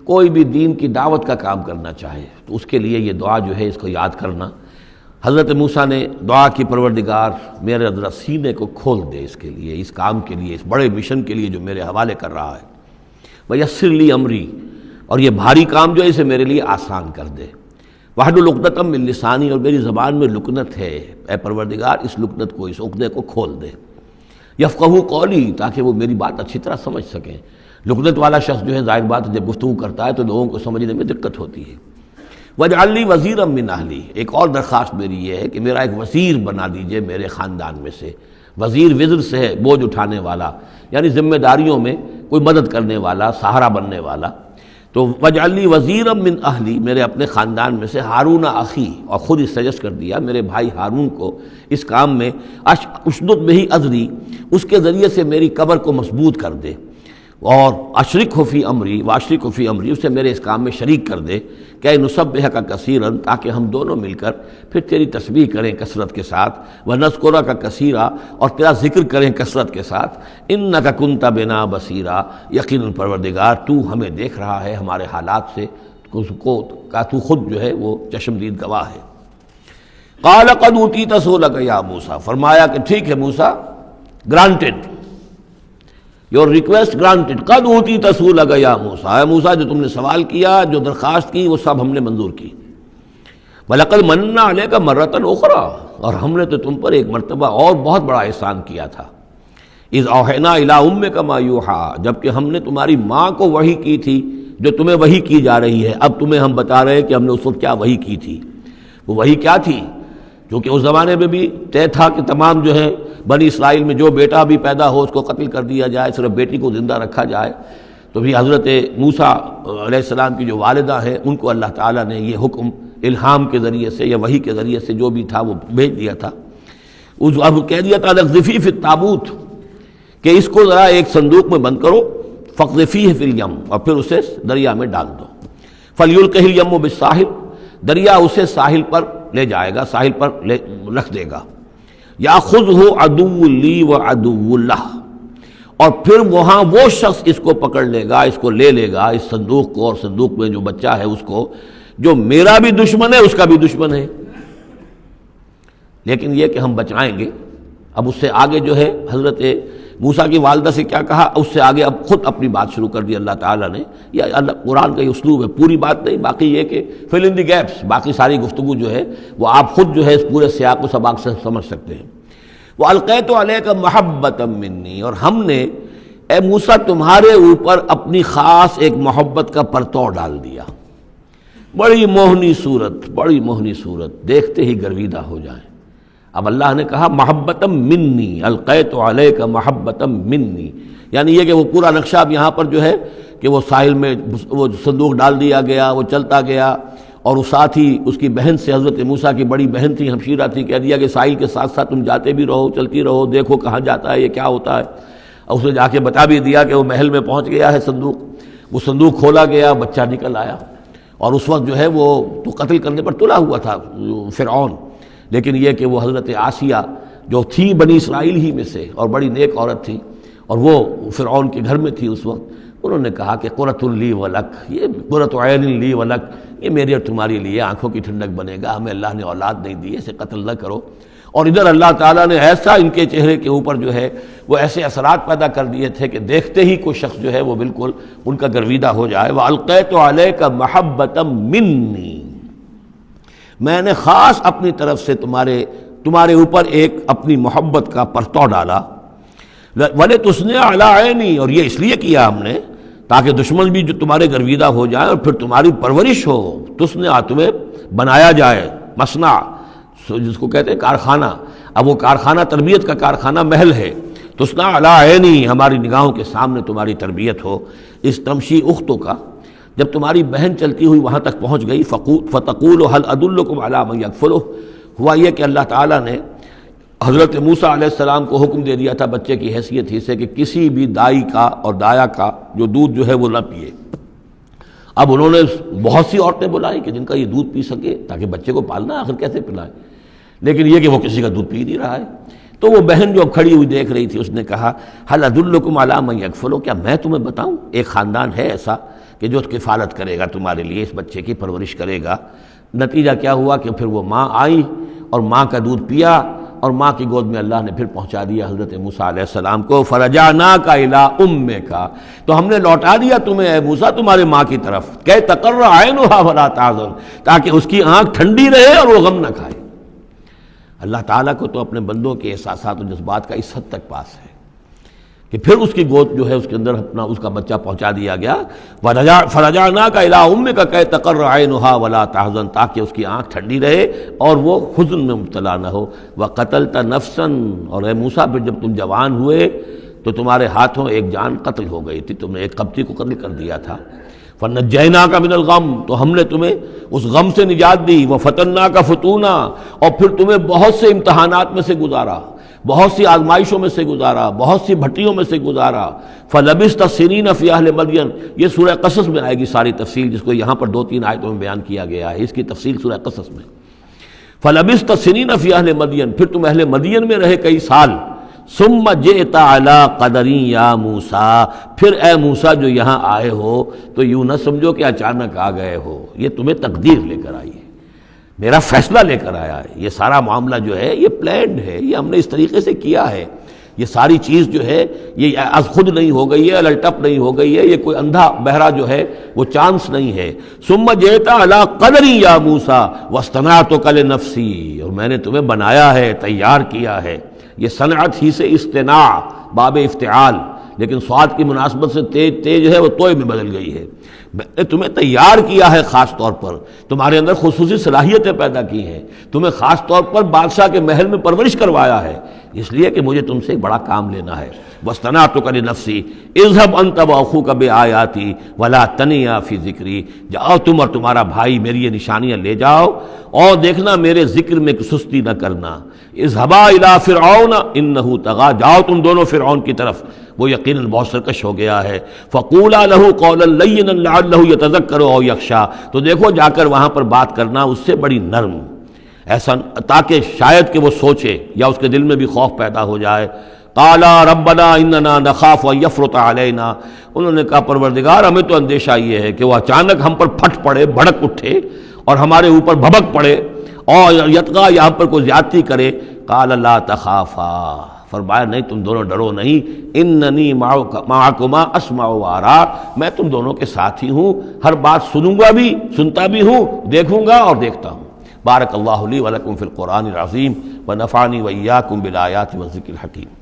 کوئی بھی دین کی دعوت کا کام کرنا چاہے تو اس کے لیے یہ دعا جو ہے اس کو یاد کرنا۔ حضرت موسیٰ نے دعا کی، پروردگار میرے ذرا سینے کو کھول دے اس کے لیے، اس کام کے لیے، اس بڑے مشن کے لیے جو میرے حوالے کر رہا ہے، وَيَسِّرْ لِي أَمْرِي، اور یہ بھاری کام جو ہے اسے میرے لیے آسان کر دے، وَاحْلُلْ عُقْدَةً مِّن لِّسَانِي، اور میری زبان میں لکنت ہے، اے پروردگار اس لکنت کو، اس عقدے کو کھول دے، یفقہوا قولی، تاکہ وہ میری بات اچھی طرح سمجھ سکیں۔ لکنت والا شخص جو ہے ظاہر بات جب گفتگو کرتا ہے تو لوگوں کو سمجھنے میں دقت ہوتی ہے۔ وَاجْعَلْ لِي وَزِيرًا مِّنْ أَهْلِي، ایک اور درخواست میری یہ ہے کہ میرا ایک وزیر بنا دیجئے میرے خاندان میں سے۔ وزیر وزر سے ہے بوجھ اٹھانے والا، یعنی ذمہ داریوں میں کوئی مدد کرنے والا، سہارا بننے والا، تو وَاجْعَلْ لِي وَزِيرًا مِّنْ أَهْلِي، میرے اپنے خاندان میں سے، ہارون اخی، اور خود ہی سجیسٹ کر دیا میرے بھائی ہارون کو اس کام میں، اشدد بہ اذری، اس کے ذریعے سے میری کمر کو مضبوط کر دے، اور اشرکہ فی امری، واشرکہ فی امری، اسے میرے اس کام میں شریک کر دے، کہ نسبحک کثیرا، تاکہ ہم دونوں مل کر پھر تیری تسبیح کریں کثرت کے ساتھ، ونذکرک کثیرا، اور تیرا ذکر کریں کثرت کے ساتھ، انک کنت بنا بصیرا، یقیناً پروردگار تو ہمیں دیکھ رہا ہے ہمارے حالات سے، کا تو خود جو ہے وہ چشمدید گواہ ہے۔ قال قد اوتیت سؤلک یا موسیٰ، فرمایا کہ ٹھیک ہے موسیٰ، گرانٹڈ، یور ریکویسٹ گرانٹڈ، قد اوتیت سؤلک یا موسیٰ، اے موسیٰ جو تم نے سوال کیا، جو درخواست کی، وہ سب ہم نے منظور کی۔ وَلَقَدْ مَنَّا عَلَيْكَ مَرَّةً أُخْرَىٰ، اور ہم نے تو تم پر ایک مرتبہ اور بہت بڑا احسان کیا تھا۔ اِذْ أَوْحَيْنَا إِلَىٰ أُمِّكَ مَا يُوحَىٰ، جبکہ ہم نے تمہاری ماں کو وحی کی تھی جو تمہیں وحی کی جا رہی ہے، اب تمہیں ہم بتا رہے ہیں کہ ہم نے اس وقت کیا وحی کی تھی۔ وہ وحی کیا تھی؟ کیونکہ اس زمانے میں بھی طے تھا کہ تمام جو ہے بنی اسرائیل میں جو بیٹا بھی پیدا ہو اس کو قتل کر دیا جائے، صرف بیٹی کو زندہ رکھا جائے، تو بھی حضرت موسیٰ علیہ السلام کی جو والدہ ہیں ان کو اللہ تعالیٰ نے یہ حکم الہام کے ذریعے سے یا وحی کے ذریعے سے جو بھی تھا وہ بھیج دیا تھا۔ اب کہہ دیا تھا اقذفیہ فی التابوت، کہ اس کو ذرا ایک صندوق میں بند کرو، فاقذفیہ فی الیم، اور پھر اسے دریا میں ڈال دو، فلیلقہ الیم بالساحل، دریا اسے ساحل پر لے جائے گا، ساحل پر رکھ دے گا۔ یاخذہ عدو لی و عدو لہ، اور پھر وہاں وہ شخص اس کو پکڑ لے گا، اس کو لے لے گا، اس صندوق کو، اور صندوق میں جو بچہ ہے اس کو، جو میرا بھی دشمن ہے اس کا بھی دشمن ہے، لیکن یہ کہ ہم بچائیں گے۔ اب اس سے آگے جو ہے حضرت موسیٰ کی والدہ سے کیا کہا، اس سے آگے اب خود اپنی بات شروع کر دی اللہ تعالیٰ نے. یہ اللہ قرآن کا یہ اسلوب ہے، پوری بات نہیں، باقی یہ کہ فل ان دی گیپس، باقی ساری گفتگو جو ہے وہ آپ خود جو ہے اس پورے سیاق و سباق سے سمجھ سکتے ہیں. وَأَلْقَيْتُ عَلَيْكَ مَحَبَّةً مِّنِّي، اور ہم نے اے موسیٰ تمہارے اوپر اپنی خاص ایک محبت کا پرتو ڈال دیا. بڑی موہنی صورت، بڑی موہنی صورت، دیکھتے ہی گرویدہ ہو جائیں. اب اللہ نے کہا محبتم منی، القیت علیک محبتم منی، یعنی یہ کہ وہ پورا نقشہ اب یہاں پر جو ہے کہ وہ ساحل میں وہ صندوق ڈال دیا گیا، وہ چلتا گیا، اور وہ ساتھ ہی اس کی بہن سے، حضرت موسیٰ کی بڑی بہن تھی، ہمشیرہ تھی، کہہ دیا کہ ساحل کے ساتھ ساتھ تم جاتے بھی رہو، چلتی رہو، دیکھو کہاں جاتا ہے، یہ کیا ہوتا ہے. اور اس نے جا کے بتا بھی دیا کہ وہ محل میں پہنچ گیا ہے صندوق. وہ صندوق کھولا گیا، بچہ نکل آیا، اور اس وقت جو ہے وہ تو قتل کرنے پر تلا ہوا تھا فرعون، لیکن یہ کہ وہ حضرت آسیہ جو تھی بنی اسرائیل ہی میں سے اور بڑی نیک عورت تھی، اور وہ فرعون کے گھر میں تھی اس وقت، انہوں نے کہا کہ قرۃ لی ولک، یہ قرۃ عین لی ولک، یہ میری اور تمہاری لیے آنکھوں کی ٹھنڈک بنے گا، ہمیں اللہ نے اولاد نہیں دی، اسے قتل نہ کرو. اور ادھر اللہ تعالیٰ نے ایسا ان کے چہرے کے اوپر جو ہے وہ ایسے اثرات پیدا کر دیے تھے کہ دیکھتے ہی کوئی شخص جو ہے وہ بالکل ان کا گرویدہ ہو جائے. وَأَلْقَيْتُ عَلَيْكَ مَحَبَّةً مِّنِّي، میں نے خاص اپنی طرف سے تمہارے اوپر ایک اپنی محبت کا پرتو ڈالا. وَلِتُصْنِعَ عَلَىٰ عَيْنِي، اور یہ اس لیے کیا ہم نے تاکہ دشمن بھی جو تمہارے گرویدہ ہو جائے اور پھر تمہاری پرورش ہو. تُصْنِعَ، تمہیں بنایا جائے، مصنع جس کو کہتے ہیں کارخانہ. اب وہ کارخانہ تربیت کا کارخانہ محل ہے. تُصْنَعَ عَلَىٰ عَيْنِي، ہماری نگاہوں کے سامنے تمہاری تربیت ہو. اس تمشی اختوں کا جب تمہاری بہن چلتی ہوئی وہاں تک پہنچ گئی، فَتَقُولُ هَلْ أَدُلُّكُمْ عَلَىٰ مَن يَكْفُلُهُ، ہوا یہ کہ اللہ تعالیٰ نے حضرت موسیٰ علیہ السلام کو حکم دے دیا تھا بچے کی حیثیت ہی سے کہ کسی بھی دائی کا اور دایا کا جو دودھ جو ہے وہ نہ پیے. اب انہوں نے بہت سی عورتیں بلائی کہ جن کا یہ دودھ پی سکے، تاکہ بچے کو پالنا آخر کیسے پلائے، لیکن یہ کہ وہ کسی کا دودھ پی نہیں رہا ہے. تو وہ بہن جو اب کھڑی ہوئی دیکھ رہی تھی، اس نے کہا هل ادلکم علی من یکفلہ، کیا میں تمہیں بتاؤں ایک خاندان ہے ایسا کہ جو کفالت کرے گا تمہارے لیے، اس بچے کی پرورش کرے گا. نتیجہ کیا ہوا کہ پھر وہ ماں آئی اور ماں کا دودھ پیا، اور ماں کی گود میں اللہ نے پھر پہنچا دیا حضرت موسیٰ علیہ السلام کو. فرجعناک الی امک، تو ہم نے لوٹا دیا تمہیں اے موسیٰ تمہارے ماں کی طرف، کہ تقر عینھا ولا تحزن، تاکہ اس کی آنکھ ٹھنڈی رہے اور وہ غم نہ کھائے. اللہ تعالیٰ کو تو اپنے بندوں کے احساسات و جذبات کا اس حد تک پاس ہے کہ پھر اس کی گود جو ہے اس کے اندر اپنا اس کا بچہ پہنچا دیا گیا. فرجعناک الی امک کہ تقر عینھا ولا تحزن، تاکہ اس کی آنکھ ٹھنڈی رہے اور وہ حزن میں مبتلا نہ ہو. وقتلت نفسا، اور اے موسیٰ پھر جب تم جوان ہوئے تو تمہارے ہاتھوں ایک جان قتل ہو گئی تھی، تم نے ایک قبطی کو قتل کر دیا تھا. فنجیناک من الغم، تو ہم نے تمہیں اس غم سے نجات دی. وفتناک فتونا، اور پھر تمہیں بہت سے امتحانات میں سے گزارا، بہت سی آزمائشوں میں سے گزارا، بہت سی بھٹیوں میں سے گزارا. فلبثت سنین فی اہل مدین، یہ سورہ قصص میں آئے گی ساری تفصیل، جس کو یہاں پر 2-3 آیتوں میں بیان کیا گیا ہے، اس کی تفصیل سورہ قصص میں. فلبثت سنین فی اہل مدین، پھر تم اہل مدین میں رہے کئی سال. ثم جئت علی قدری یا موسیٰ، پھر اے موسیٰ جو یہاں آئے ہو تو یوں نہ سمجھو کہ اچانک آ گئے ہو، یہ تمہیں تقدیر لے کر آئی ہے، میرا فیصلہ لے کر آیا ہے. یہ سارا معاملہ جو ہے یہ پلانڈ ہے، یہ ہم نے اس طریقے سے کیا ہے. یہ ساری چیز جو ہے یہ از خود نہیں ہو گئی ہے، الٹپ نہیں ہو گئی ہے، یہ کوئی اندھا بہرا جو ہے وہ چانس نہیں ہے. ثم جئت علی قدری یا موسیٰ واصطنعتک لنفسی، اور میں نے تمہیں بنایا ہے، تیار کیا ہے. یہ صنعت ہی سے اصطناع باب افتعال، لیکن صاد کی مناسبت سے تیج ہے وہ توئے میں بدل گئی ہے. میں نے تمہیں تیار کیا ہے، خاص طور پر تمہارے اندر خصوصی صلاحیتیں پیدا کی ہیں، تمہیں خاص طور پر بادشاہ کے محل میں پرورش کروایا ہے، اس لیے کہ مجھے تم سے ایک بڑا کام لینا ہے. واصطنعتک لنفسی اذهب انت واخوک بآیاتی ولا تنیا فی ذکری، جاؤ تم اور تمہارا بھائی میری یہ نشانیاں لے جاؤ اور دیکھنا میرے ذکر میں سستی نہ کرنا. اذهبا الی فرعون انه طغى، جاؤ تم دونوں فرعون کی طرف، وہ یقیناً بہت سرکش ہو گیا ہے. فقولا له قولا لینا لعله يتذکر او یخشی، تو دیکھو جا کر وہاں پر بات کرنا اس سے بڑی نرم، ایسا تاکہ شاید کہ وہ سوچے یا اس کے دل میں بھی خوف پیدا ہو جائے. قالا ربنا اننا نخاف ان یفرط علینا، انہوں نے کہا پروردگار ہمیں تو اندیشہ یہ ہے کہ وہ اچانک ہم پر پھٹ پڑے، بھڑک اٹھے اور ہمارے اوپر بھبک پڑے اور یطغی یہاں پر کوئی زیادتی کرے. قال لا تخافا، فرمایا نہیں تم دونوں ڈرو نہیں، اننی معکما اسمع و ارا، میں تم دونوں کے ساتھ ہی ہوں، ہر بات سنوں گا بھی، سنتا بھی ہوں، دیکھوں گا اور دیکھتا ہوں۔ بارک اللہ لی ولکم فی القرآن العظیم ونفعنی وإیاکم بالآیات والذکر الحکیم۔